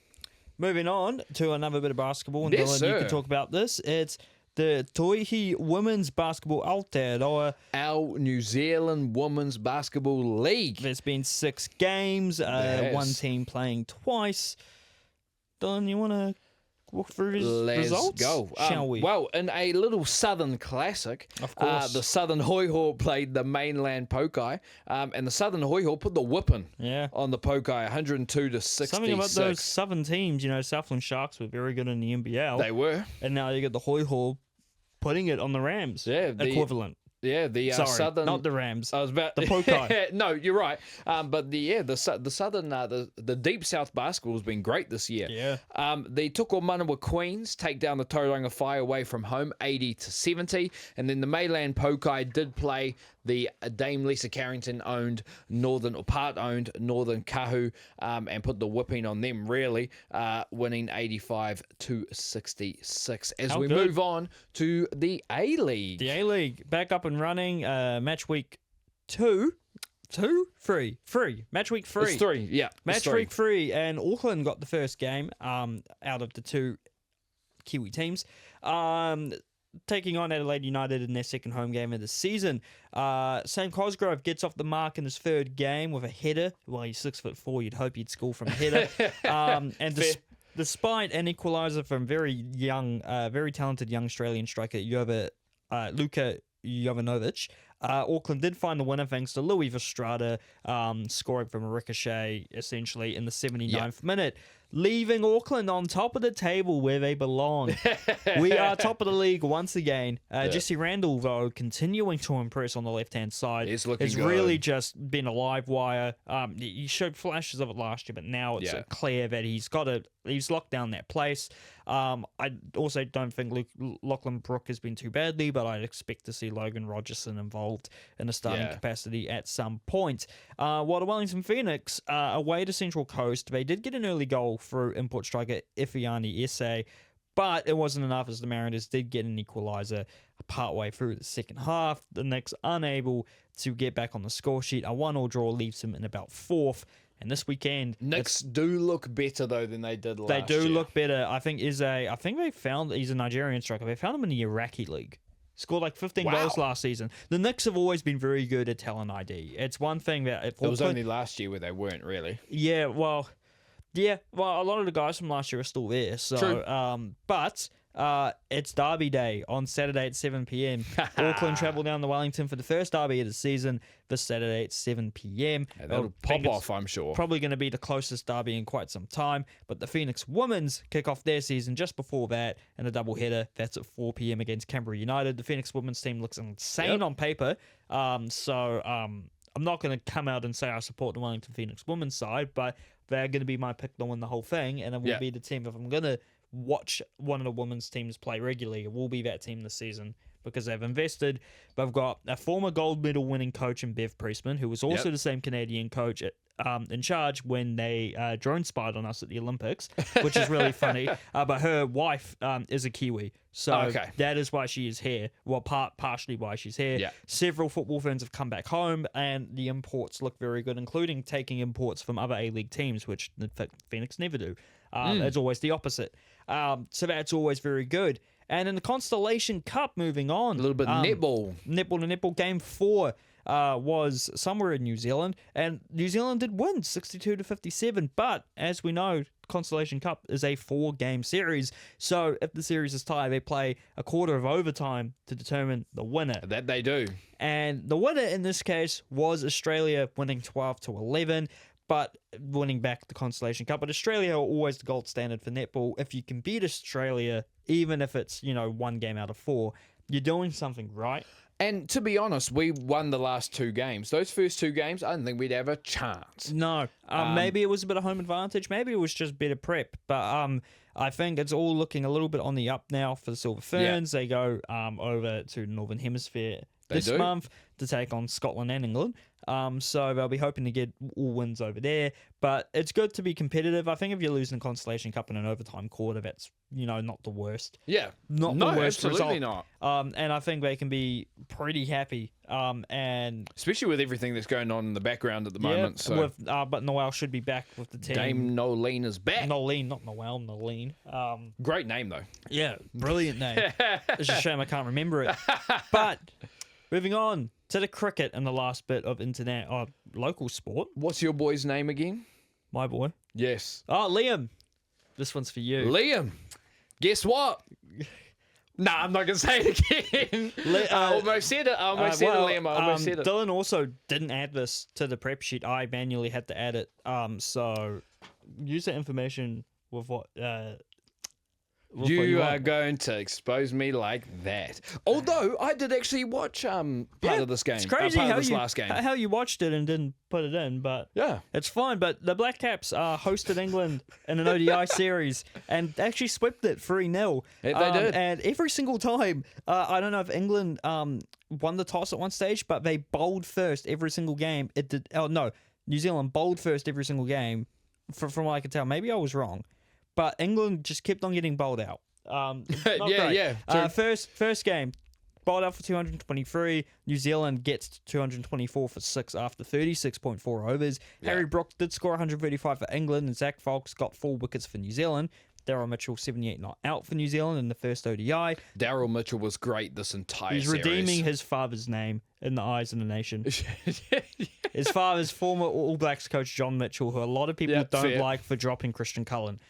moving on to another bit of basketball. And Yes, Dylan, you sir. can talk about this. It's the Toihi Women's Basketball Aotearoa. Our New Zealand Women's Basketball League. There's been 6 games, Yes. one team playing twice. Dylan, you want to walk through his results? Let's go. Shall we? Well, in a little Southern classic, Of course. the Southern Hoiho played the mainland Pokai, and the Southern Hoiho put the whipping on the Pokai, 102-66. Something about those southern teams, Southland Sharks were very good in the NBL. They were. And now you got the Hoi Ho putting it on the Rams. Yeah, equivalent. Yeah, the Sorry, Southern. not the Rams. I was about the Pokai. No, you're right. But the Southern, the Deep South basketball has been great this year. Yeah. The Tuko Manawa Queens take down the Tauranga Fire away from home, 80-70, and then the Mainland Pokai did play the Dame Lisa Carrington owned part-owned Northern Kahu, and put the whipping on them, really, winning 85-66. As we move on to the A-League. The A-League, back up and running, match week 3. Match week 3. It's 3, yeah. Match week 3, and Auckland got the first game out of the 2 Kiwi teams. Taking on Adelaide United in their second home game of the season. Sam Cosgrove gets off the mark in his 3rd game with a header. Well, he's 6'4". You'd hope he'd score from a header. And despite an equaliser from very young, very talented young Australian striker Luka Jovanovic, Auckland did find the winner thanks to Louis Verstrada scoring from a ricochet, essentially, in the 79th minute, leaving Auckland on top of the table where they belong. We are top of the league once again. Jesse Randall, though, continuing to impress on the left-hand side. It's looking It's good. really just been a live wire. He showed flashes of it last year, but now it's clear that he's locked down that place. I also don't think Lachlan Brook has been too badly, but I'd expect to see Logan Rogerson involved in a starting capacity at some point. While the Wellington Phoenix, away to Central Coast, they did get an early goal through import striker Ifeani Esse, but it wasn't enough as the Mariners did get an equaliser partway through the second half. The Knicks unable to get back on the score sheet. A 1-1 draw leaves them in about 4th. And this weekend, Knicks do look better though than they did last year. They do look better. I think they found he's a Nigerian striker. They found him in the Iraqi league. Scored like 15 goals last season. The Knicks have always been very good at talent ID. It's one thing that it was only last year where they weren't really. Yeah, well, a lot of the guys from last year are still there. So, True. But it's Derby Day on Saturday at 7 p.m. Auckland travel down to Wellington for the first derby of the season this Saturday at 7 p.m. Yeah, that'll pop off, I'm sure. Probably going to be the closest derby in quite some time. But the Phoenix Women's kick off their season just before that in a doubleheader. That's at 4 p.m. against Canberra United. The Phoenix Women's team looks insane on paper. So I'm not going to come out and say I support the Wellington Phoenix Women's side, but they're going to be my pick to win the whole thing. And it will be the team, if I'm going to watch one of the women's teams play regularly, it will be that team this season because they've invested. They've got a former gold medal winning coach in Bev Priestman, who was also the same Canadian coach in charge when they drone spied on us at the Olympics, which is really funny. But her wife is a Kiwi, so that is why she is here. Well, partially why she's here. Yeah. Several football fans have come back home, and the imports look very good, including taking imports from other A-League teams, which the Phoenix never do. It's always the opposite. So that's always very good. And in the Constellation Cup, moving on. A little bit of netball. Netball. Game 4 was somewhere in New Zealand. And New Zealand did win 62-57. But as we know, Constellation Cup is a 4-game series. So if the series is tied, they play a quarter of overtime to determine the winner. That they do. And the winner in this case was Australia, winning 12-11. But winning back the Constellation Cup. But Australia are always the gold standard for netball. If you can beat Australia, even if it's, 1 game out of 4, you're doing something right. And to be honest, we won the last 2 games. Those first 2 games, I didn't think we'd have a chance. No. Maybe it was a bit of home advantage. Maybe it was just better prep. But I think it's all looking a little bit on the up now for the Silver Ferns. They go over to the Northern Hemisphere this month to take on Scotland and England. So they'll be hoping to get all wins over there. But it's good to be competitive. I think if you're losing the Constellation Cup in an overtime quarter, that's, not the worst. Yeah. Not the worst absolutely result. not. And I think they can be pretty happy. And especially with everything that's going on in the background at the moment. So. But Noel should be back with the team. Dame Nolene is back. Nolene, not Noel, Nolene. Great name, though. Yeah, brilliant name. It's a shame I can't remember it. But moving on to the cricket and the last bit of local sport. What's your boy's name again? My boy. Yes. Oh, Liam. This one's for you. Liam. Guess what? Nah, I'm not going to say it again. I almost said it. Liam. I almost said it. Dylan also didn't add this to the prep sheet. I manually had to add it. So use that information with what... you are going to expose me like that. Although I did actually watch part of this game. It's crazy last game. How you watched it and didn't put it in, but it's fine. But the Black Caps hosted England in an ODI series and actually swept it 3-0. Yeah, they did. And every single time, I don't know if England won the toss at one stage, but they bowled first every single game. It did. Oh no, New Zealand bowled first every single game. From what I could tell, maybe I was wrong. But England just kept on getting bowled out. First game, bowled out for 223. New Zealand gets 224 for 6 after 36.4 overs. Yeah. Harry Brook did score 135 for England, and Zach Foulkes got 4 wickets for New Zealand. Daryl Mitchell, 78 not out for New Zealand in the first ODI. Daryl Mitchell was great this entire series. He's redeeming his father's name in the eyes of the nation. His father's former All Blacks coach, John Mitchell, who a lot of people don't like for dropping Christian Cullen.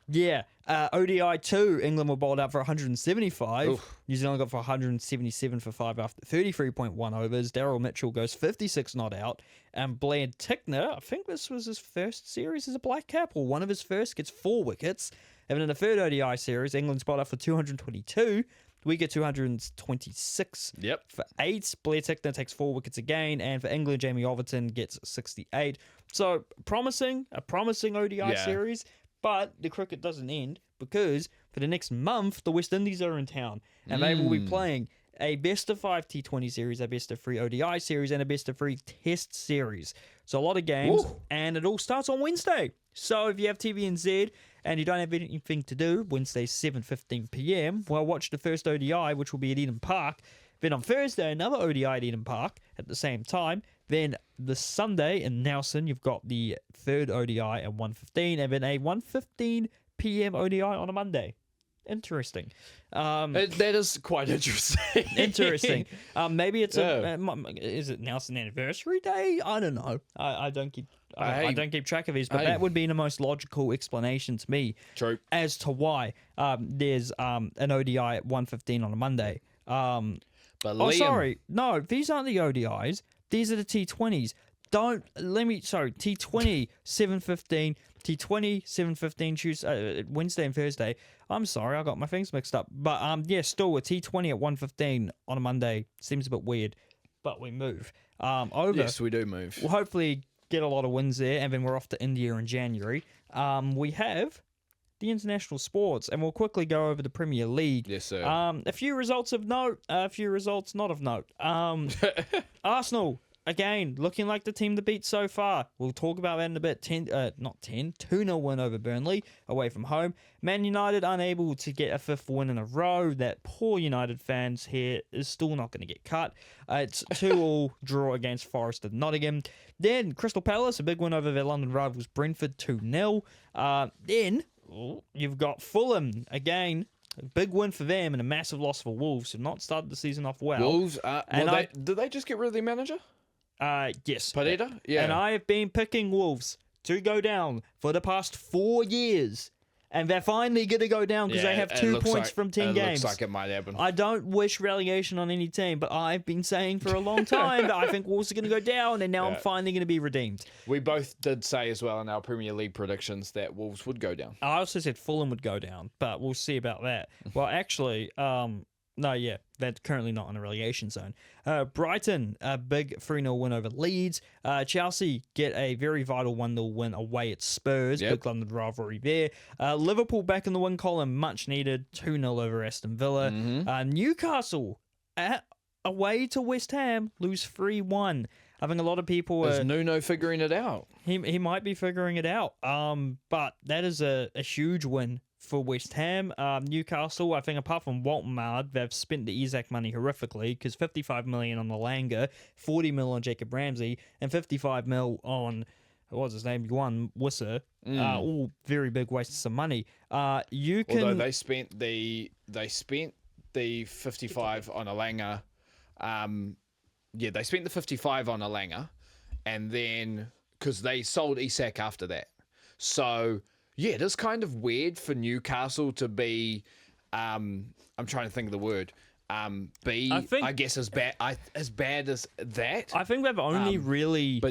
Yeah. ODI 2, England were bowled out for 175. Oof. New Zealand got for 177 for 5 after 33.1 overs. Daryl Mitchell goes 56 not out. And Blair Tickner, I think this was his first series as a black cap, or one of his first, gets 4 wickets. And in the third ODI series, England's bowled out for 222. We get 226 for 8. Blair Tickner takes 4 wickets again. And for England, Jamie Overton gets 68. So a promising ODI series. But the cricket doesn't end because for the next month, the West Indies are in town. And they will be playing a best-of-5 T20 series, a best-of-3 ODI series, and a best-of-3 Test series. So a lot of games, and it all starts on Wednesday. So if you have TVNZ and you don't have anything to do, Wednesday 7:15 p.m., well, watch the first ODI, which will be at Eden Park. Then on Thursday, another ODI at Eden Park at the same time. Then the Sunday in Nelson, you've got the third ODI at 1:15, and then a 1:15 p.m. ODI on a Monday. Interesting. That is quite interesting. Interesting. Maybe it's is it Nelson Anniversary Day? I don't know. I don't keep track of these, but that would be the most logical explanation to me. True. As to why there's an ODI at 1:15 on a Monday. But sorry, no, these aren't the ODIs. These are the T20s. T20 7:15, T20 7:15 Tuesday, Wednesday and Thursday. I'm sorry, I got my things mixed up. But still a T20 at 1:15 on a Monday seems a bit weird, but we move. Yes, we do move. We'll hopefully get a lot of wins there, and then we're off to India in January. We have the international sports, and we'll quickly go over the Premier League. Yes, sir. A few results of note, a few results not of note. Arsenal, again, looking like the team to beat so far. We'll talk about that in a bit. 2-0 win over Burnley, away from home. Man United unable to get a 5th win in a row. That poor United fans here is still not going to get cut. It's 2-2 draw against Forest and Nottingham. Then Crystal Palace, a big win over their London rivals Brentford, 2-0. Then you've got Fulham, again, a big win for them and a massive loss for Wolves, who have not started the season off well. Wolves, did they just get rid of their manager? Yes. Pereira? Yeah. And I have been picking Wolves to go down for the past 4 years. And they're finally going to go down because they have 2 points from 10 games. It looks like it might happen. I don't wish relegation on any team, but I've been saying for a long time that I think Wolves are going to go down, and now I'm finally going to be redeemed. We both did say as well in our Premier League predictions that Wolves would go down. I also said Fulham would go down, but we'll see about that. Well, actually, they're currently not in a relegation zone. Brighton, a big 3-0 win over Leeds. Chelsea get a very vital 1-0 win away at Spurs. Big London rivalry there. Liverpool back in the win column, much needed. 2-0 over Aston Villa. Newcastle away to West Ham, lose 3-1. I think a lot of people Is Nuno figuring it out? He might be figuring it out. But that is a huge win for West Ham. Newcastle, I think apart from Walton Mard, they've spent the Isaac money horrifically, because 55 million on the Langer, 40 mil on Jacob Ramsey, and 55 mil on, what was his name, Yuan Wissa. All very big wastes of money. Although they spent the 55 on a Langer. They spent the 55 on a Langer, and then because they sold Isak after that. So yeah, it is kind of weird for Newcastle to be, I'm trying to think of the word, I guess as bad as that. I think they've only really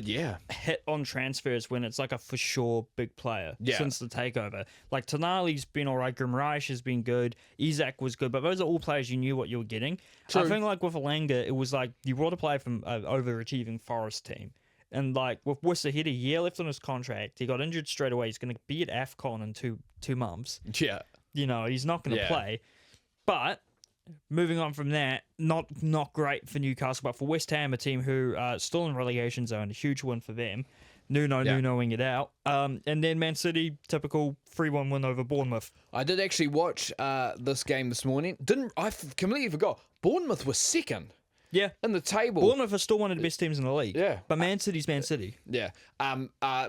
hit on transfers when it's like a for sure big player since the takeover. Like Tonali's been all right, Grimreich has been good, Isak was good, but those are all players you knew what you were getting. True. I think like with Alanga, it was like you brought a player from an overachieving Forest team. And like with Wissa, he had a year left on his contract. He got injured straight away. He's going to be at AFCON in two months. Yeah. He's not going to play. But moving on from that, not great for Newcastle, but for West Ham, a team who are still in relegation zone, a huge win for them. Nunoing it out. And then Man City, typical 3-1 win over Bournemouth. I did actually watch this game this morning. I completely forgot. Bournemouth was second. Yeah. In the table. Bournemouth are still one of the best teams in the league. Yeah. But Man City's Man City. Yeah.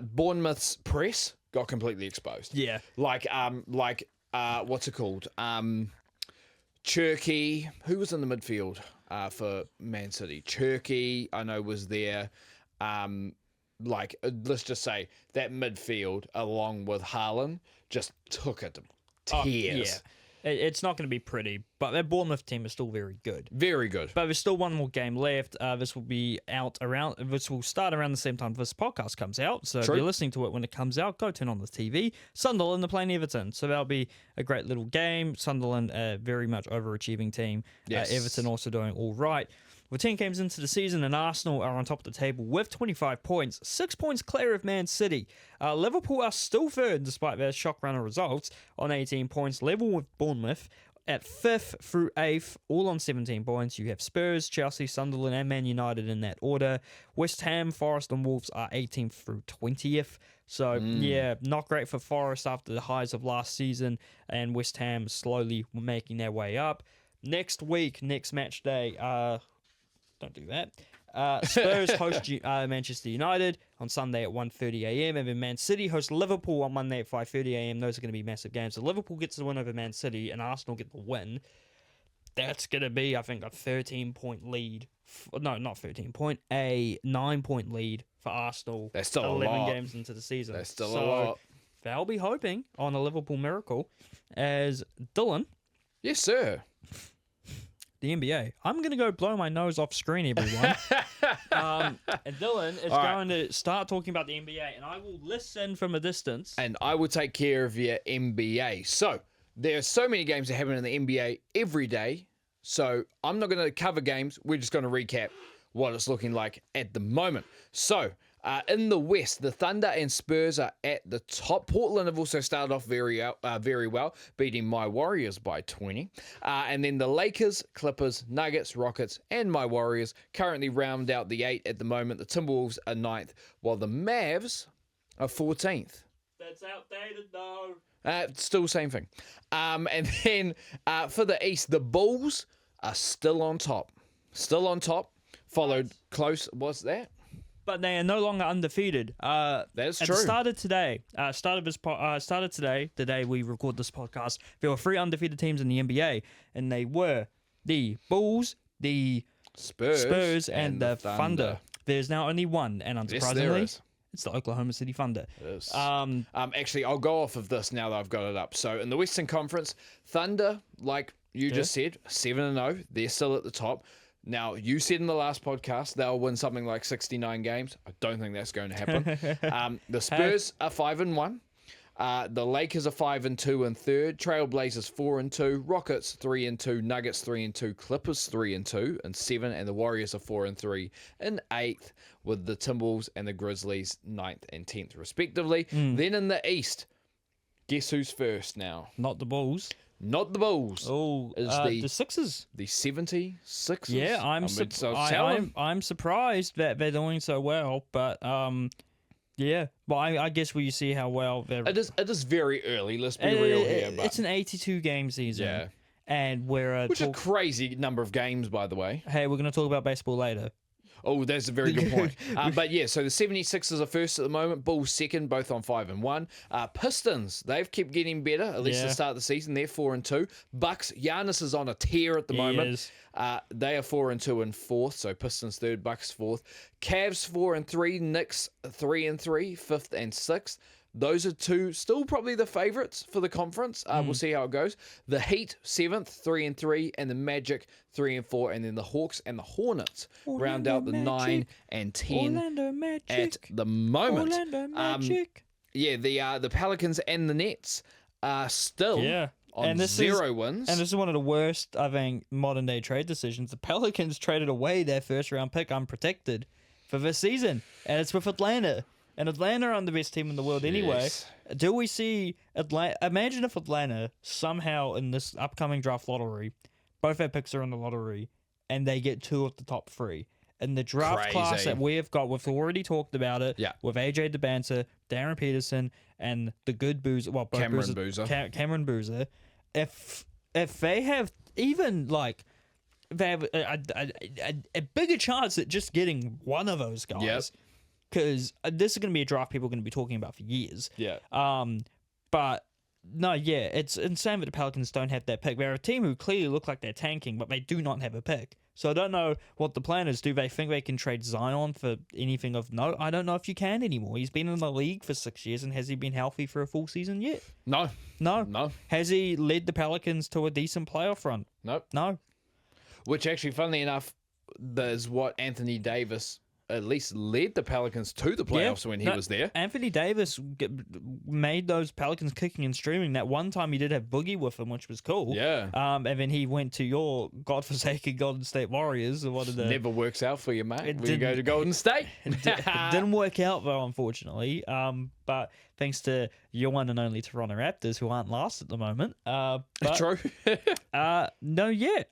Bournemouth's press got completely exposed. Yeah. Like what's it called? Cherky. Who was in the midfield for Man City? Cherky, I know, was there. like, let's just say that midfield along with Haaland just took it to tears. It's not going to be pretty, but that Bournemouth team is still very good. Very good. But there's still one more game left. This will start around the same time this podcast comes out. So True. if you're listening to it when it comes out, go turn on the TV. Sunderland are playing Everton. So that'll be a great little game. Sunderland, very much overachieving team. Yes. Everton also doing all right. We're 10 games into the season, and Arsenal are on top of the table with 25 points, 6 points clear of Man City. Liverpool are still third despite their shock runner results on 18 points, level with Bournemouth at 5th through 8th, all on 17 points. You have Spurs, Chelsea, Sunderland, and Man United in that order. West Ham, Forest, and Wolves are 18th through 20th. So, yeah, not great for Forest after the highs of last season, and West Ham slowly making their way up. Next week, next match day, don't do that. Spurs host Manchester United on Sunday at 1:30 a.m. and then Man City host Liverpool on Monday at 5:30 a.m. Those are going to be massive games. So Liverpool gets the win over Man City and Arsenal get the win. That's going to be, I think, a 13-point lead. No, not 13-point, a 9-point lead for Arsenal. That's still 11 a lot. games into the season. That's still a lot. They'll be hoping on a Liverpool miracle as Dylan. Yes, sir. The NBA. I'm going to go blow my nose off screen, everyone. And Dylan is going to start talking about the NBA, and I will listen from a distance. And I will take care of your NBA. So, there are so many games that happen in the NBA every day. So, I'm not going to cover games. We're just going to recap what it's looking like at the moment. So, in the West, the Thunder and Spurs are at the top. Portland have also started off very well, beating my Warriors by 20. And then the Lakers, Clippers, Nuggets, Rockets, and my Warriors currently round out the 8 at the moment. The Timberwolves are 9th, while the Mavs are 14th. That's outdated, though. Still same thing. And then for the East, the Bulls are still on top. Still on top. Followed close. What's that? But they are no longer undefeated. That's at true. the start of today, the day we record this podcast, there were 3 undefeated teams in the NBA, and they were the Bulls, the Spurs and the Thunder. There's now only one, and unsurprisingly, it's the Oklahoma City Thunder. It is. Actually, I'll go off of this now that I've got it up. So in the Western Conference, Thunder, like you just said, 7-0. They're still at the top. Now, you said in the last podcast they'll win something like 69 games. I don't think that's going to happen. The Spurs are 5-1. The Lakers are 5-2 in third. Trailblazers 4-2. Rockets 3-2. Nuggets 3-2. Clippers 3-2 in 7. And the Warriors are 4-3 in 8th, with the Timberwolves and the Grizzlies 9th and 10th respectively. Then in the East, guess who's first now? Not the Bulls. Not the Bulls. Oh, the Sixers. The 76ers. Yeah, I'm surprised that they're doing so well, but yeah. Well, I guess we see how well they're. It is very early. Let's be real here. But it's an 82 game season. Yeah. And we're which is a crazy number of games, by the way. Hey, we're going to talk about baseball later. Oh, that's a very good point. But yeah, so the 76ers are first at the moment. Bulls second, both on 5-1. Pistons, they've kept getting better, at least to start the season. They're 4-2. Bucks, Giannis is on a tear at the moment. They are 4-2 in fourth, so Pistons third, Bucks fourth. Cavs 4-3, Knicks 3-3, fifth and sixth. Those are two, still probably the favourites for the conference. We'll see how it goes. The Heat, 7th, 3-3, and the Magic, 3-4, and then the Hawks and the Hornets round out the 9 and 10 at the moment. Orlando Magic. The Pelicans and the Nets are still on 0 wins. And this is one of the worst, I think, modern-day trade decisions. The Pelicans traded away their first-round pick unprotected for this season, and it's with Atlanta. And Atlanta are the best team in the world anyway. Do we see Atlanta? Imagine if Atlanta somehow in this upcoming draft lottery, both their picks are in the lottery, and they get 2 of the top 3. In the draft class that we have got, we've already talked about it, with AJ DeBanter, Darren Peterson, and the good Boozer, well, both Cameron Boozer. If they have even like, they have a bigger chance at just getting one of those guys. Because this is going to be a draft people are going to be talking about for years. But no, it's insane that the Pelicans don't have that pick. They're a team who clearly look like they're tanking, but they do not have a pick. So I don't know what the plan is. Do they think they can trade Zion for anything of note? I don't know if you can anymore. He's been in the league for 6 years, and has he been healthy for a full season yet? No. No. Has he led the Pelicans to a decent playoff run? Nope. No. Which actually, funnily enough, is what Anthony Davis at least led the Pelicans to the playoffs when he was there. Anthony Davis made those Pelicans kicking and streaming. That one time he did have Boogie with him, which was cool. Yeah. And then he went to your godforsaken Golden State Warriors. Never works out for you, mate. When you go to Golden State. It didn't work out, though, unfortunately. But thanks to your one and only Toronto Raptors, who aren't last at the moment. True. No, yeah.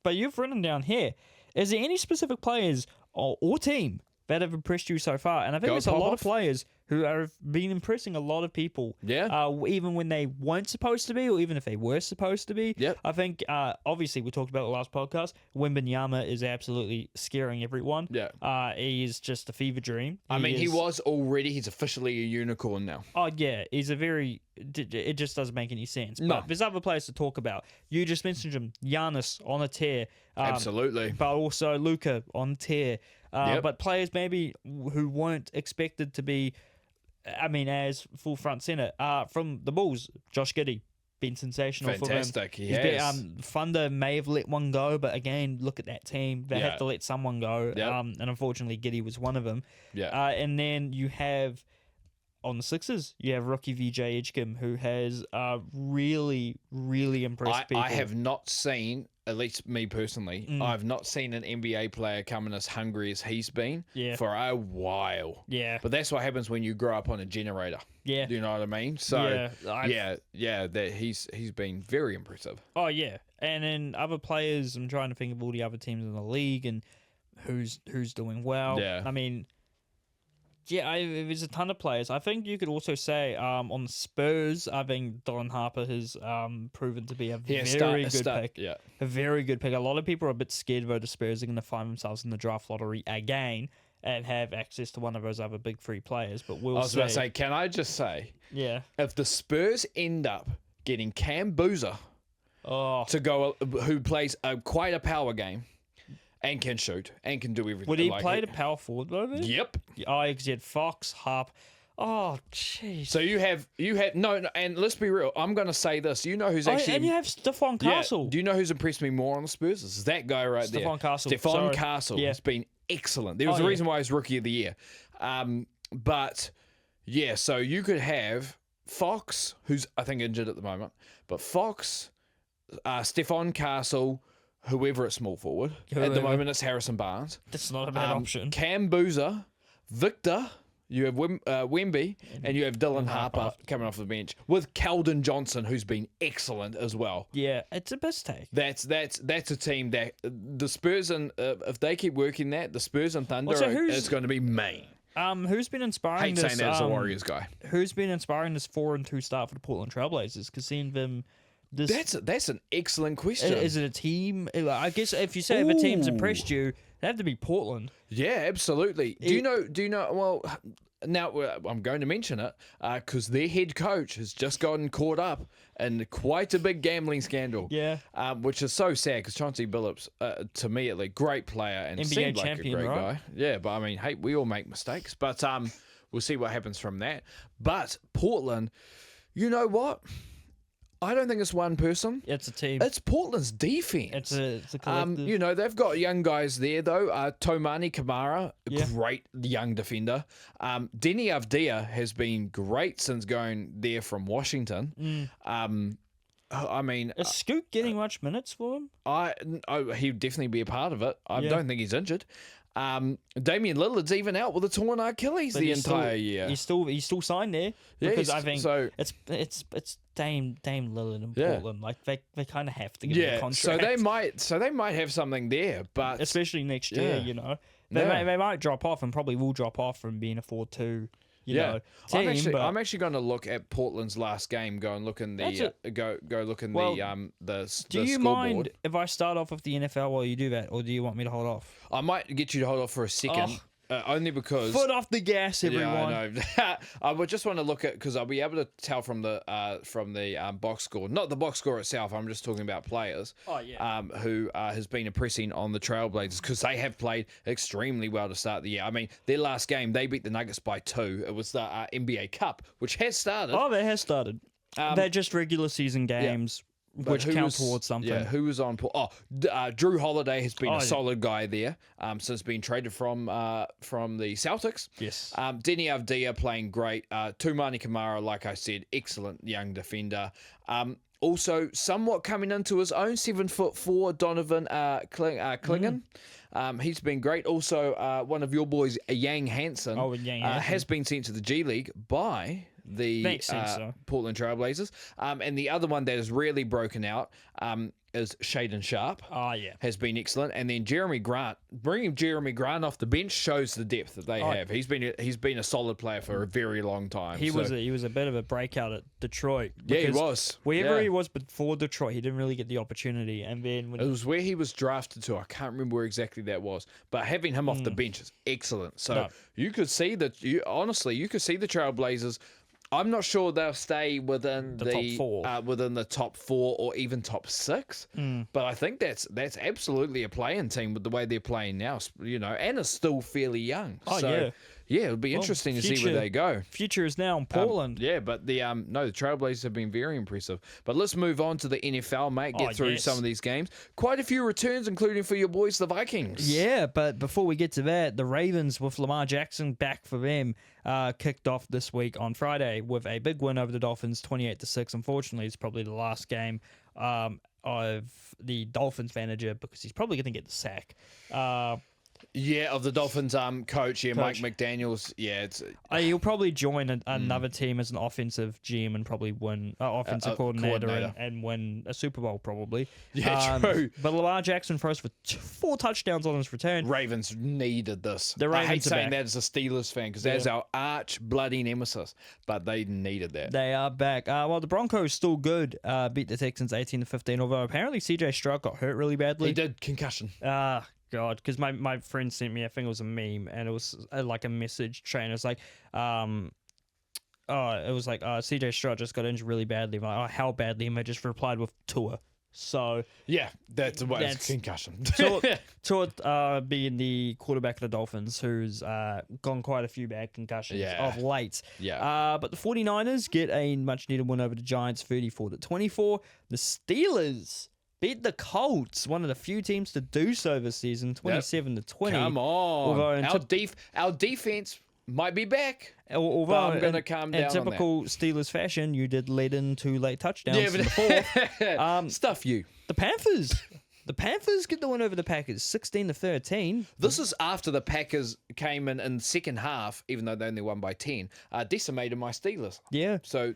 But you've written down here, is there any specific players or team that have impressed you so far? And I think there's a lot of players who have been impressing a lot of people. Yeah. Even when they weren't supposed to be, or even if they were supposed to be. Yep. I think, obviously, we talked about it last podcast. Wembanyama is absolutely scaring everyone. Yeah. He is just a fever dream. He's officially a unicorn now. Oh, yeah. It just doesn't make any sense. No. But there's other players to talk about. You just mentioned him. Giannis on a tear. Absolutely. But also Luka on tear. Yep. But players maybe who weren't expected to be, as full front center. From the Bulls, Josh Giddey, been sensational for him. Fantastic, he has. Thunder may have let one go, but again, look at that team. They have to let someone go. Yep. And unfortunately, Giddey was one of them. Yeah. And then you have, on the Sixers, you have rookie VJ Edgecombe, who has really, really impressed people. I have not seen, at least me personally, I've not seen an NBA player come in as hungry as he's been for a while. Yeah. But that's what happens when you grow up on a generator. Yeah. Do you know what I mean? So, that he's been very impressive. Oh, yeah. And then other players, I'm trying to think of all the other teams in the league and who's doing well. Yeah. There's a ton of players. I think you could also say on the Spurs, I think Dylan Harper has proven to be a very good pick. Yeah. A very good pick. A lot of people are a bit scared though the Spurs are going to find themselves in the draft lottery again and have access to one of those other big three players. But we'll see. I was about to say, can I just say, if the Spurs end up getting Cam Boozer to go, who plays quite a power game, and can shoot, and can do everything. Would he play the power forward though? Yep. Oh, because you had Fox, Harp. Oh, jeez. So you have no, and let's be real. I'm going to say this. You know who's actually... and you have Stephon Castle. Do you know who's impressed me more on the Spurs? It's that guy right there. Stephon Castle. Stephon Castle has been excellent. There was a reason why he's Rookie of the Year. So you could have Fox, who's, I think, injured at the moment, but Fox, Stephon Castle... Whoever at small forward. At the moment, it's Harrison Barnes. That's not a bad option. Cam Boozer, Victor, you have Wemby, and you have Dylan Harper coming off the bench with Keldon Johnson, who's been excellent as well. Yeah, it's a mistake. That's a team that the Spurs and if they keep working that, the Spurs and Thunder, it's going to be main. Who's been inspiring saying that as a Warriors guy. Who's been inspiring this 4-2 start for the Portland Trailblazers? Because seeing them. That's an excellent question. Is it a team? I guess if you say if a team's impressed you, it'd have to be Portland. Yeah, absolutely. Do you know? Well, now I'm going to mention it because their head coach has just gotten caught up in quite a big gambling scandal. Yeah. Which is so sad because Chauncey Billups, to me at least, great player and NBA seemed like champion, a great right? guy. Yeah, but I mean, hey, we all make mistakes. But we'll see what happens from that. But Portland, you know what? I don't think it's one person. It's a team. It's Portland's defense. It's a collective. They've got young guys there, though. Tomani Kamara, great young defender. Denny Avdia has been great since going there from Washington. Is Scoot getting much minutes for him? He'd definitely be a part of it. I don't think he's injured. Damian Lillard's even out with a torn Achilles the entire year. He's still signed there because I think so. It's Dame Lillard in Portland. Like they kind of have to give him a contract. So they might have something there, but especially next year, they might drop off and probably will drop off from being a 4-2. Team, I'm actually going to look at Portland's last game. Go and look in the go look in the do you scoreboard. mind if I start off with the NFL while you do that, or do you want me to hold off? I might get you to hold off for a second. Only because Foot off the gas, everyone. Yeah, I know. I would just want to look at because I'll be able to tell from the box score, not the box score itself. I'm just talking about players. Oh, yeah. Who has been impressing on the Trailblazers because they have played extremely well to start the year. I mean, their last game they beat the Nuggets by 2. It was the NBA Cup, which has started. Oh, they have started. They're just regular season games. Which count towards something. Yeah, who was on? Drew Holiday has been a solid guy there since being traded from the Celtics. Yes. Denny Avdia playing great. Tumani Kamara, like I said, excellent young defender. Also, somewhat coming into his own, 7'4", Donovan Klingen. He's been great. Also, one of your boys, Yang Hansen, has been sent to the G League by the Portland Trailblazers. And the other one that has really broken out is Shaden Sharp. Oh, yeah. Has been excellent. And then Jeremy Grant. Bringing Jeremy Grant off the bench shows the depth that they have. He's been a solid player for a very long time. He was a bit of a breakout at Detroit. Yeah, he was. Wherever he was before Detroit, he didn't really get the opportunity. And then it was where he was drafted to. I can't remember where exactly that was. But having him off the bench is excellent. So you could see that. You could see the Trailblazers. I'm not sure they'll stay within the top 4. Within the top 4 or even top 6. But I think that's absolutely a playing team with the way they're playing now. And are still fairly young. Yeah, it'll be interesting to see where they go. Future is now in Portland. But the Trailblazers have been very impressive. But let's move on to the NFL, mate. Get through some of these games. Quite a few returns, including for your boys, the Vikings. Yeah, but before we get to that, the Ravens with Lamar Jackson back for them kicked off this week on Friday with a big win over the Dolphins, 28-6. Unfortunately, it's probably the last game of the Dolphins manager because he's probably going to get the sack. Of the Dolphins coach, Mike McDaniels. Yeah, he'll probably join another team as an offensive GM and probably win offensive coordinator. And win a Super Bowl probably. Yeah, true. But Lamar Jackson throws for 4 touchdowns on his return. Ravens needed this. I hate saying that as a Steelers fan because that's our arch bloody nemesis, but they needed that. They are back. Well, the Broncos still good. Beat the Texans 18-15. Although apparently CJ Stroud got hurt really badly. He did concussion. God, because my friend sent me, I think it was a meme, and it was like a message chain. It was like, CJ Stroud just got injured really badly. I'm like, how badly? And I just replied with Tua. So yeah, that's concussion. Tua being the quarterback of the Dolphins, who's gone quite a few bad concussions of late. Yeah. But the 49ers get a much needed win over the Giants, 34-24. The Steelers beat the Colts, one of the few teams to do so this season, 27-20. Come on. Our defense might be back. Although I'm going to calm down in typical Steelers fashion, you did lead in 2 late touchdowns in the fourth. Stuff you. The Panthers get the win over the Packers, 16-13. This is after the Packers came in the second half, even though they only won by 10, decimated my Steelers. Yeah. So,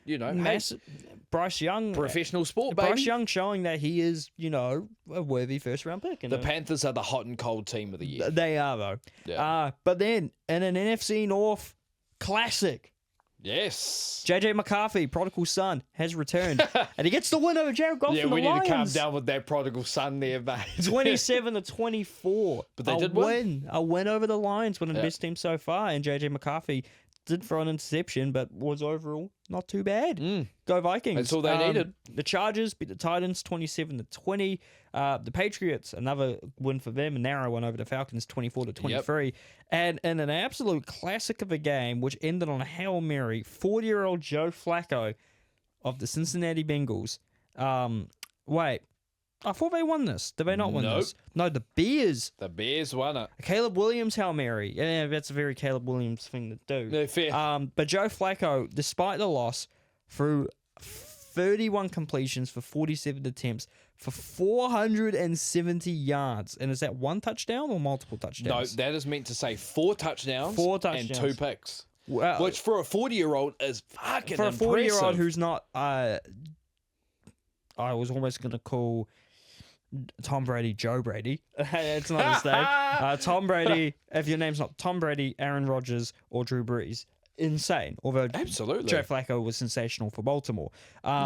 Bryce Young. Professional sport, baby. Bryce Young showing that he is, a worthy first-round pick. The Panthers are the hot and cold team of the year. They are, though. Yeah. But then, in an NFC North classic, yes, JJ McCarthy, prodigal son, has returned, and he gets the win over Jared Goff. Yeah, we need to calm down with that prodigal son there, mate. 27-24. But they did win. A win over the Lions, one of the best teams so far, and JJ McCarthy did throw an interception, but was overall not too bad. Go Vikings. That's all they needed. The Chargers beat the Titans 27-20. The Patriots, another win for them, a narrow one over the Falcons 24-23. Yep. And in an absolute classic of a game, which ended on a Hail Mary, 40-year-old Joe Flacco of the Cincinnati Bengals. Wait, I thought they won this. Did they not win this? No, the Bears. The Bears won it. Caleb Williams Hail Mary. Yeah, that's a very Caleb Williams thing to do. No, fair. But Joe Flacco, despite the loss, threw 31 completions for 47 attempts for 470 yards. And is that 1 touchdown or multiple touchdowns? No, that is meant to say 4 touchdowns. 4 touchdowns. And 2 picks. Wow. Which for a 40-year-old is fucking impressive. For a 40-year-old who's not... I was almost going to call Tom Brady Joe Brady. It's not his name. Tom Brady, if your name's not Tom Brady, Aaron Rodgers, or Drew Brees, insane. Although absolutely, Joe Flacco was sensational for Baltimore.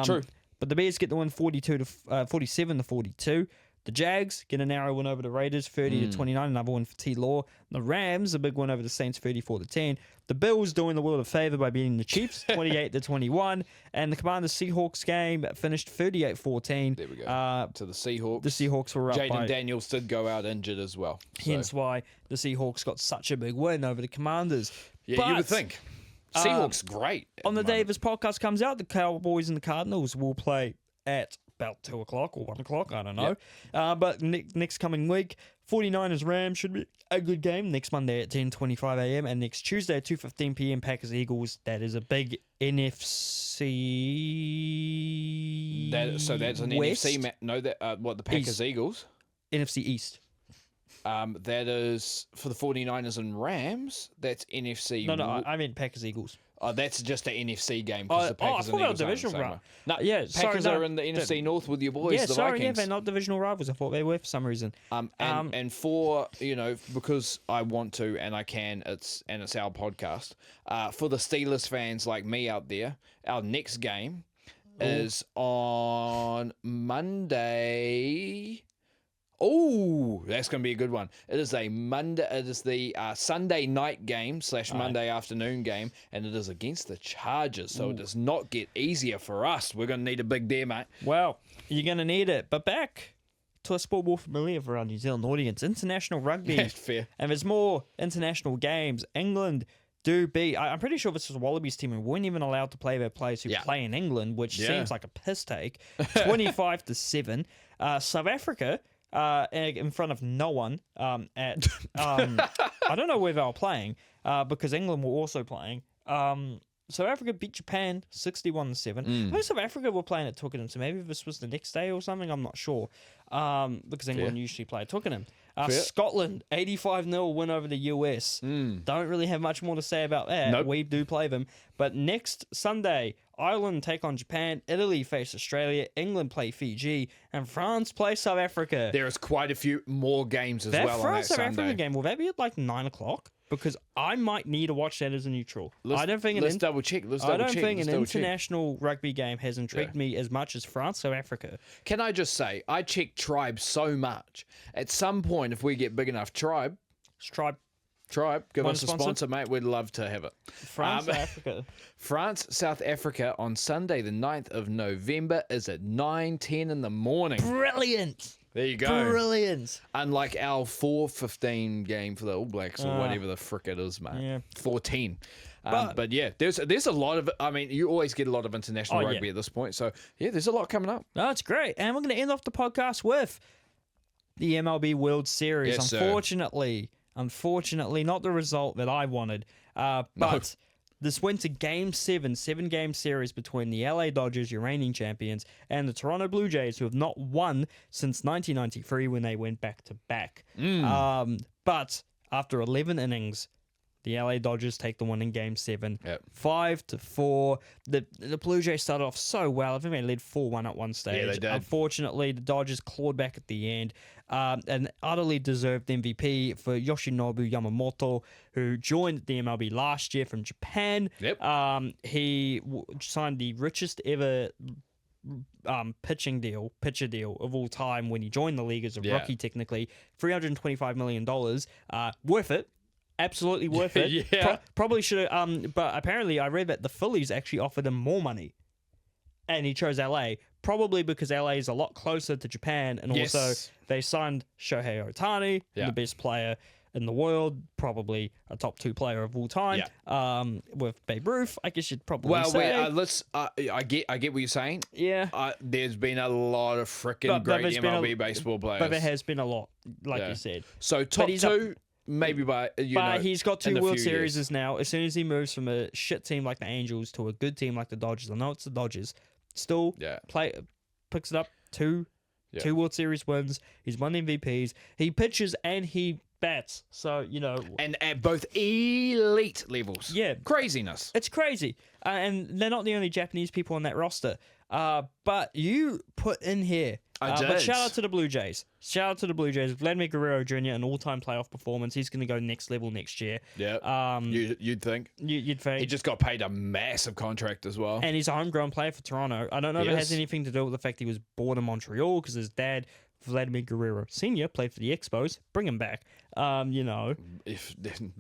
True. But the Bears get the win 47-42. The Jags get a narrow win over the Raiders, 30-29, another win for T-Law. The Rams, a big win over the Saints, 34-10. The Bills doing the world a favor by beating the Chiefs, 28-21. And the Commanders-Seahawks game finished 38-14. There we go. To the Seahawks. The Seahawks were up by... Jaden Daniels did go out injured as well. Hence why the Seahawks got such a big win over the Commanders. Yeah, but, you would think. Seahawks, great. On the day this podcast comes out, the Cowboys and the Cardinals will play at about 2 o'clock or 1 o'clock, I don't know. Yep. But next coming week, 49ers Rams should be a good game. Next Monday at 10:25 a.m. and next Tuesday at 2:15 p.m. Packers Eagles. That is a big NFC. So that's an West? NFC. The Packers East. Eagles. NFC East. That is for the 49ers and Rams. That's NFC. No, I meant Packers Eagles. Oh, that's just an NFC game because the Packers I thought and that was Eagles aren't the divisional same rival. way. No, Yeah, Packers are in the NFC North with your boys, the Vikings. they're not divisional rivals. I thought they were for some reason. And for because I want to and I can, it's our podcast. For the Steelers fans like me out there, our next game is on Monday. Oh, that's going to be a good one. It is the Sunday night game / Monday afternoon game, and it is against the Chargers, so it does not get easier for us. We're going to need a big day, mate. Well, you're going to need it. But back to a sport more familiar for our New Zealand audience, international rugby. That's fair. And there's more international games. England do beat... I'm pretty sure this is a Wallabies team and weren't even allowed to play their players who play in England, which seems like a piss take. 25-7. South Africa... in front of no one at I don't know where they were playing because England were also playing. South Africa beat Japan 61-7. I think South Africa were playing at Twickenham, so maybe this was the next day or something. I'm not sure because England usually play at Twickenham. Scotland 85-0 win over the US. Don't really have much more to say about that. Nope. We do play them, but next Sunday, Ireland take on Japan, Italy face Australia, England play Fiji, and France play South Africa. There is quite a few more games as well on that France-South Sunday. Africa game, will that be at like 9 o'clock? Because I might need to watch that as a neutral. I don't think let's double check. I don't think an international rugby game has intrigued me as much as France-South Africa. Can I just say, I check Tribe so much. At some point, if we get big enough, Tribe, give us a sponsor, mate. We'd love to have it. France-South Africa. France-South Africa on Sunday, the 9th of November, is at 9:10 in the morning. Brilliant. There you go. Brilliant. Unlike our 4:15 game for the All Blacks or whatever the frick it is, mate. Yeah. 4:10. But yeah, there's a lot of. I mean, you always get a lot of international rugby at this point. So yeah, there's a lot coming up. No, it's great, and we're going to end off the podcast with the MLB World Series. Yes, Unfortunately, not the result that I wanted. But this went to Game 7, 7-game series between the LA Dodgers, your reigning champions, and the Toronto Blue Jays, who have not won since 1993 when they went back-to-back. But after 11 innings, the LA Dodgers take the win in Game 7, 5-4. The Blue Jays started off so well. I think they led 4-1 at one stage. Yeah, they did. Unfortunately, the Dodgers clawed back at the end. An utterly deserved MVP for Yoshinobu Yamamoto, who joined the MLB last year from Japan. He signed the richest ever pitcher deal of all time when he joined the league as a rookie, technically. $325 million. Worth it. Absolutely worth it. Probably should have, but apparently I read that the Phillies actually offered him more money. And he chose LA, probably because LA is a lot closer to Japan, and also they signed Shohei Ohtani, the best player in the world, probably a top 2 player of all time. With Babe Ruth, I guess you'd probably say. I get what you're saying. Yeah. There's been a lot of freaking great MLB baseball players, but there has been a lot, like you said. So top 2. Maybe but he's got 2 World Series now. As soon as he moves from a shit team like the Angels to a good team like the Dodgers, I know it's the Dodgers, still picks it up 2 World Series wins. He's won MVPs. He pitches and he bats. So, and at both elite levels. Yeah. Craziness. It's crazy. And they're not the only Japanese people on that roster. But you put in here. But shout out to the Blue Jays. Vladimir Guerrero Jr., an all-time playoff performance. He's going to go next level next year. Yeah. You'd think. You'd think. He just got paid a massive contract as well. And he's a homegrown player for Toronto. I don't know if it has anything to do with the fact he was born in Montreal because his dad Vladimir Guerrero Sr. played for the Expos. Bring him back. You know. If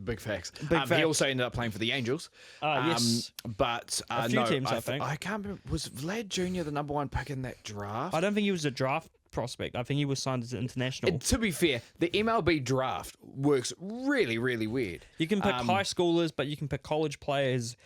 big facts. Big He facts. also ended up playing for the Angels. Yes. But A few no, teams, I think. I can't remember. Was Vlad Jr. the number 1 pick in that draft? I don't think he was a draft prospect. I think he was signed as an international. And to be fair, the MLB draft works really, really weird. You can pick high schoolers, but you can pick college players.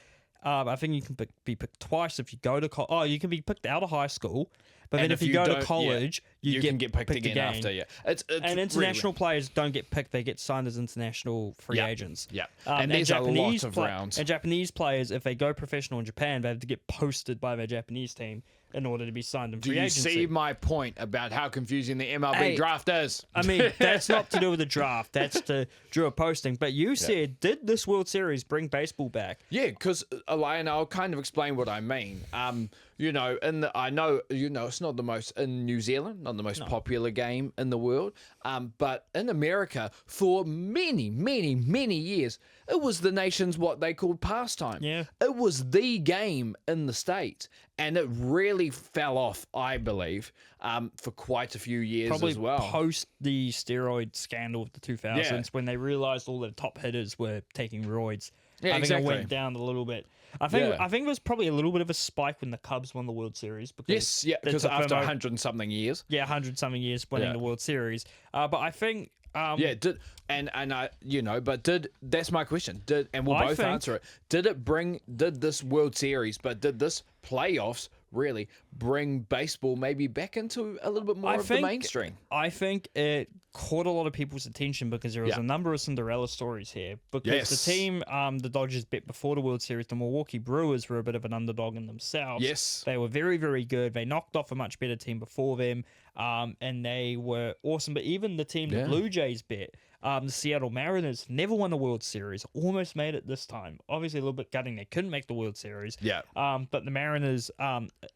I think you can be picked twice if you go to you can be picked out of high school, but then if you go to college, you can get picked again after. Yeah, it's and international players don't get picked; they get signed as international free agents. Yeah, and there's a lot of rounds. And Japanese players, if they go professional in Japan, they have to get posted by their Japanese team in order to be signed in free agency. Do you see my point about how confusing the MLB draft is? I mean, that's not to do with the draft. That's to do a posting. But you said, did this World Series bring baseball back? Yeah, because and I'll kind of explain what I mean. You know, I know it's not the most in New Zealand, not the most popular game in the world. But in America, for many, many, many years, it was the nation's what they called pastime. Yeah. It was the game in the States. And it really fell off, I believe, for quite a few years Probably as well. post the steroid scandal of the 2000s when they realized all the top hitters were taking roids. Yeah, I think exactly. it went down a little bit. I think it was probably a little bit of a spike when the Cubs won the World Series. Yes, yeah, because after 100-something years. Yeah, 100-something years winning the World Series. But I think... that's my question. And we'll both answer it. Did this World Series, but did this playoffs really bring baseball maybe back into a little bit more of the mainstream? I think it caught a lot of people's attention because there was a number of Cinderella stories here. Because the team the Dodgers bet before the World Series, the Milwaukee Brewers were a bit of an underdog in themselves. Yes. They were very, very good. They knocked off a much better team before them, and they were awesome. But even the team the Blue Jays bet, the Seattle Mariners, never won the World Series, almost made it this time. Obviously a little bit gutting they couldn't make the World Series. Yeah. But the Mariners,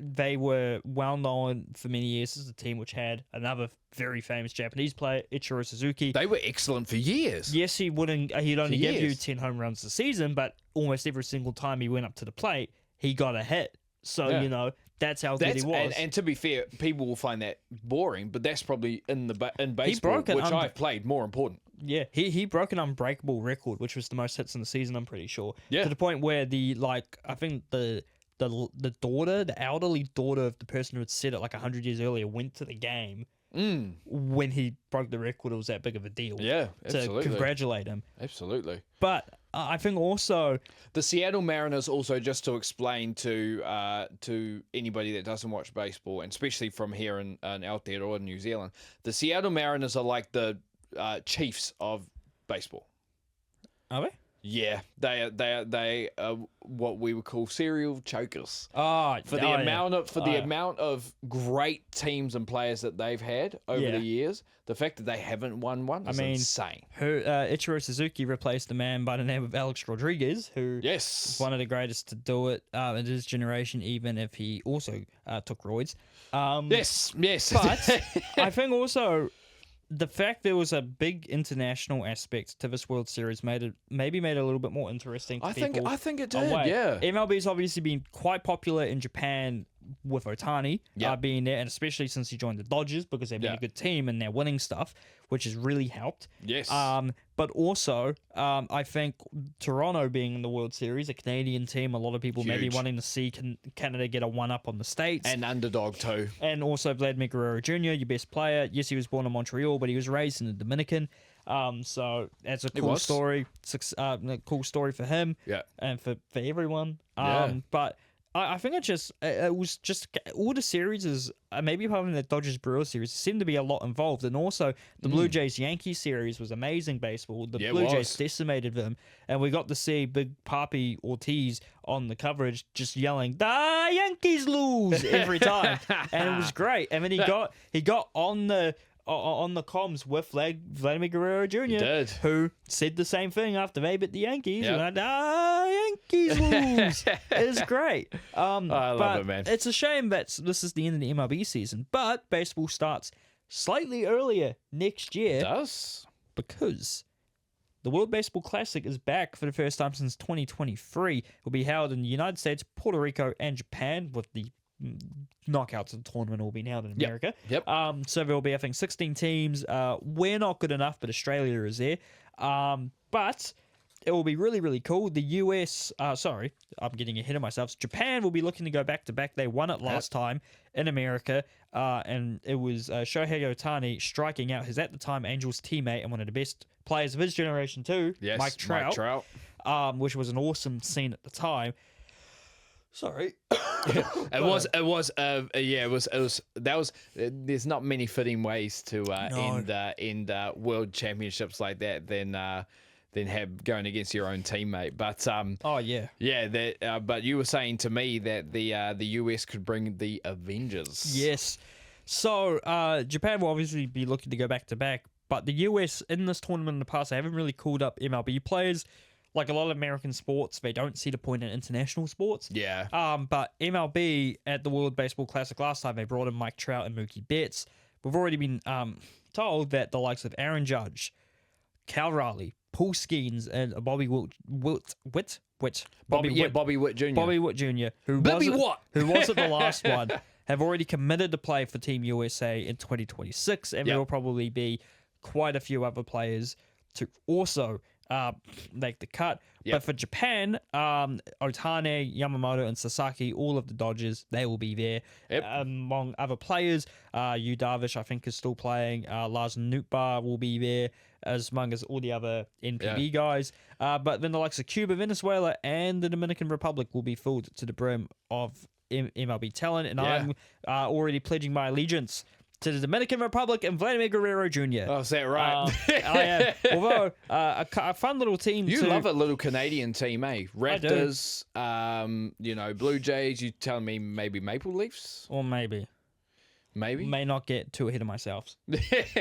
they were well known for many years as a team which had another very famous Japanese player, Ichiro Suzuki. They were excellent for years. Yes, he'd only give you 10 home runs a season, but almost every single time he went up to the plate, he got a hit. So, that's how good he was. And to be fair, people will find that boring, but that's probably in baseball, which I've played, more important. Yeah, he broke an unbreakable record, which was the most hits in the season, I'm pretty sure. Yeah. To the point where I think the daughter, the elderly daughter of the person who had said it like 100 years earlier, went to the game when he broke the record. It was that big of a deal. Yeah, absolutely. To congratulate him. Absolutely. But I think also the Seattle Mariners, also just to explain to anybody that doesn't watch baseball, and especially from here in Aotearoa in New Zealand, the Seattle Mariners are like the Chiefs of baseball. Are they? Yeah, they are what we would call serial chokers. For the amount of great teams and players that they've had over the years, the fact that they haven't won one is insane. Ichiro Suzuki replaced a man by the name of Alex Rodriguez, who is one of the greatest to do it in his generation, even if he also took roids. Yes. But I think also the fact there was a big international aspect to this World Series made it a little bit more interesting to people. I think it did, away. yeah. MLB's obviously been quite popular in Japan with Otani being there, and especially since he joined the Dodgers because they've been a good team and they're winning stuff, which has really helped. Yes. But also, I think Toronto being in the World Series, a Canadian team, a lot of people maybe wanting to see Canada get a one-up on the States. And underdog too. And also Vladimir Guerrero Jr., your best player. Yes, he was born in Montreal, but he was raised in the Dominican. So that's a cool story. A cool story for him and for everyone. But I think it was just all the series is maybe apart from the Dodgers Brewers series seemed to be a lot involved, and also the Blue Jays Yankees series was amazing baseball. The Blue Jays decimated them, and we got to see Big Papi Ortiz on the coverage just yelling "The Yankees lose" every time, and it was great. And then he got on the comms with Vladimir Guerrero Jr., who said the same thing after they beat the Yankees. Yep. Yankees lose. It's great. I love it, man. It's a shame that this is the end of the MLB season, but baseball starts slightly earlier next year. It does. Because the World Baseball Classic is back for the first time since 2023. It will be held in the United States, Puerto Rico, and Japan, with the knockouts of the tournament will be held in America. Yep. So there will be, I think, 16 teams. We're not good enough, but Australia is there. But it will be really, really cool. The US, sorry, I'm getting ahead of myself. Japan will be looking to go back to back. They won it last time in America, and it was Shohei Ohtani striking out his, at the time, Angels teammate and one of the best players of his generation too, Yes, Mike Trout. Which was an awesome scene at the time. Sorry. It was. There's not many fitting ways to end world championships like that than have going against your own teammate. But but you were saying to me that the US could bring the Avengers. Yes. So Japan will obviously be looking to go back to back, but the US in this tournament in the past, they haven't really called up MLB players. Like a lot of American sports, they don't see the point in international sports. Yeah. But MLB at the World Baseball Classic last time, they brought in Mike Trout and Mookie Betts. We've already been told that the likes of Aaron Judge, Cal Raleigh, Paul Skeens, and Bobby Witt Jr., who wasn't the last one, have already committed to play for Team USA in 2026, and there will probably be quite a few other players to also make the cut. But for Japan, Ohtani, Yamamoto, and Sasaki, all of the Dodgers, they will be there. Among other players, Yu Darvish, I think, is still playing. Lars Nootbaar will be there, as among as all the other NPB guys. But then the likes of Cuba, Venezuela, and the Dominican Republic will be filled to the brim of MLB talent. And I'm already pledging my allegiance to the Dominican Republic and Vladimir Guerrero Jr. Oh, is that right? I am. Although, a fun little team. You love a little Canadian team, eh? Raptors, Blue Jays. You telling me maybe Maple Leafs? Or maybe. May not get too ahead of myself.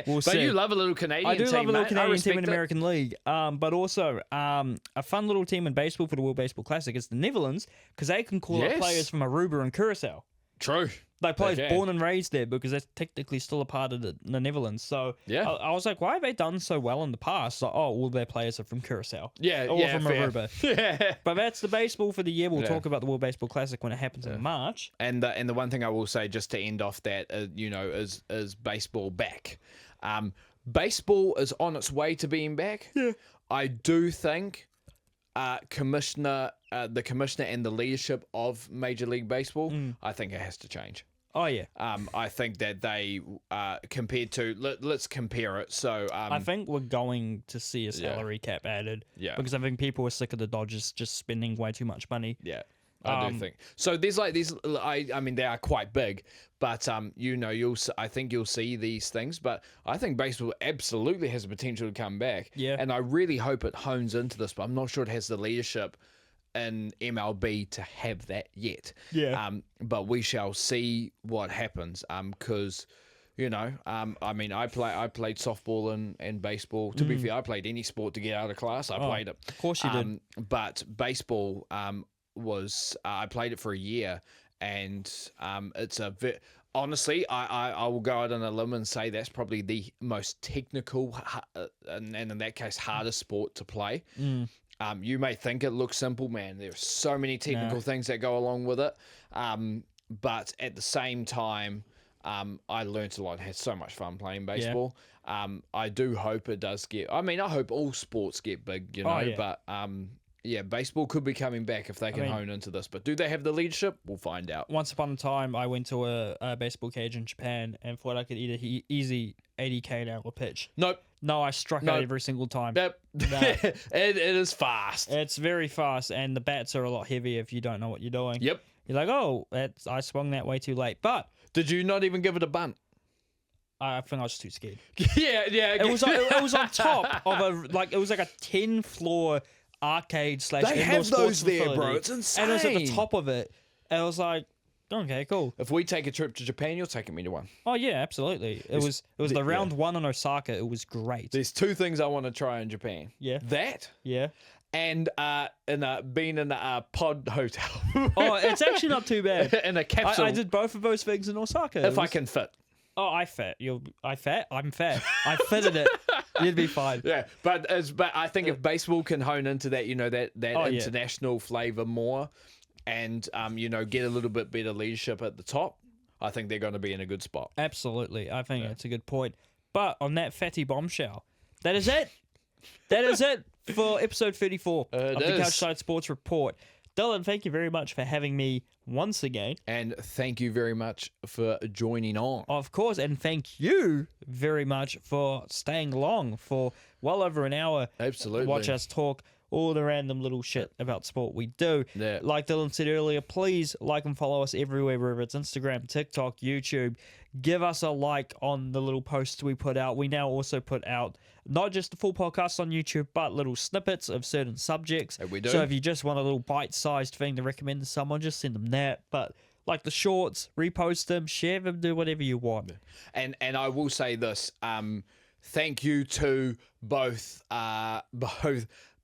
We'll see. You love a little Canadian team, I do love a little Canadian team in it. the American League. But also, a fun little team in baseball for the World Baseball Classic is the Netherlands, because they can call up players from Aruba and Curacao. True. Like players born and raised there, because they're technically still a part of the Netherlands. So I was like, why have they done so well in the past? Like, all their players are from Curacao. Or from Aruba. But that's the baseball for the year. We'll talk about the World Baseball Classic when it happens in March. And the one thing I will say, just to end off that, is baseball back. Baseball is on its way to being back. Yeah. I do think the commissioner and the leadership of Major League Baseball, I think it has to change. Oh, yeah. I think that they, compared to, let's compare it. So I think we're going to see a salary cap added. Yeah. Because I think people are sick of the Dodgers just spending way too much money. Yeah. I do think so. There's like these. I mean, they are quite big, but I think you'll see these things. But I think baseball absolutely has the potential to come back. Yeah. And I really hope it hones into this, but I'm not sure it has the leadership in MLB to have that yet. Yeah. But we shall see what happens. Because. I mean, I played softball and baseball. To be fair, I played any sport to get out of class. I played it. Of course you did. But baseball I played it for a year, and it's honestly, I will go out on a limb and say that's probably the most technical and in that case hardest sport to play. You may think it looks simple, man. There's so many technical things that go along with it, but at the same time, I learnt a lot and had so much fun playing baseball. I do hope it does get. I mean, I hope all sports get big, but. Baseball could be coming back if they can hone into this. But do they have the leadership? We'll find out. Once upon a time, I went to a baseball cage in Japan and thought I could eat an easy 80k an hour pitch. Nope. No, I struck out every single time. Yep. No. It is fast. It's very fast, and the bats are a lot heavier if you don't know what you're doing. Yep. You're like, I swung that way too late. But did you not even give it a bunt? I think I was too scared. Yeah. It was on top of it was like a 10-floor arcade / they indoor have sports those there, facility. bro. It's insane. And it was at the top of it. And I was like, okay, cool. If we take a trip to Japan, you're taking me to one. Oh yeah, absolutely. It was the round one in Osaka. It was great. There's two things I want to try in Japan. Yeah. That. Yeah. And being in a pod hotel. Oh, it's actually not too bad. In a capsule. I did both of those things in Osaka. If I can fit. Oh, I'm fat. I fitted it. You'd be fine. Yeah, but I think if baseball can hone into that, that international flavor more, and get a little bit better leadership at the top, I think they're going to be in a good spot. Absolutely. I think that's a good point. But on that fatty bombshell, that is it. That is it for episode 34 of the CouchSide Sports Report. Dylan, thank you very much for having me once again. And thank you very much for joining on. Of course, and thank you very much for staying long for well over an hour. Absolutely. Watch us talk all the random little shit about sport we do. Yeah. Like Dylan said earlier, please like and follow us everywhere, whether it's Instagram, TikTok, YouTube. Give us a like on the little posts we put out. We now also put out not just the full podcast on YouTube, but little snippets of certain subjects. We do. So if you just want a little bite-sized thing to recommend to someone, just send them that. But like the shorts, repost them, share them, do whatever you want. And I will say this, thank you to both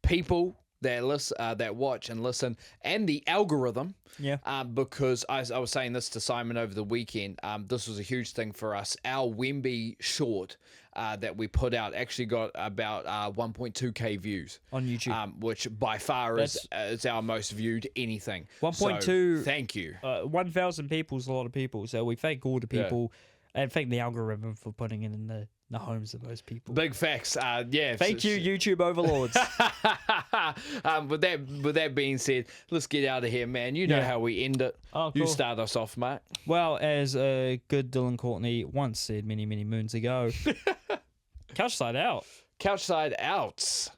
people that watch and listen, and the algorithm. Yeah. Because I was saying this to Simon over the weekend. This was a huge thing for us. Our Wemby short that we put out actually got about 1.2k views On YouTube. which by far is our most viewed anything. 1.2. So, thank you. 1,000 people is a lot of people, so we thank all the people and thank the algorithm for putting it in the homes of those people. Big facts. Yeah. Thank you, YouTube overlords. With that being said, let's get out of here, man. You know how we end it. Oh, You cool. start us off, mate. Well, as a good Dylan Courtney once said many, many moons ago, couch side out. Couchside out.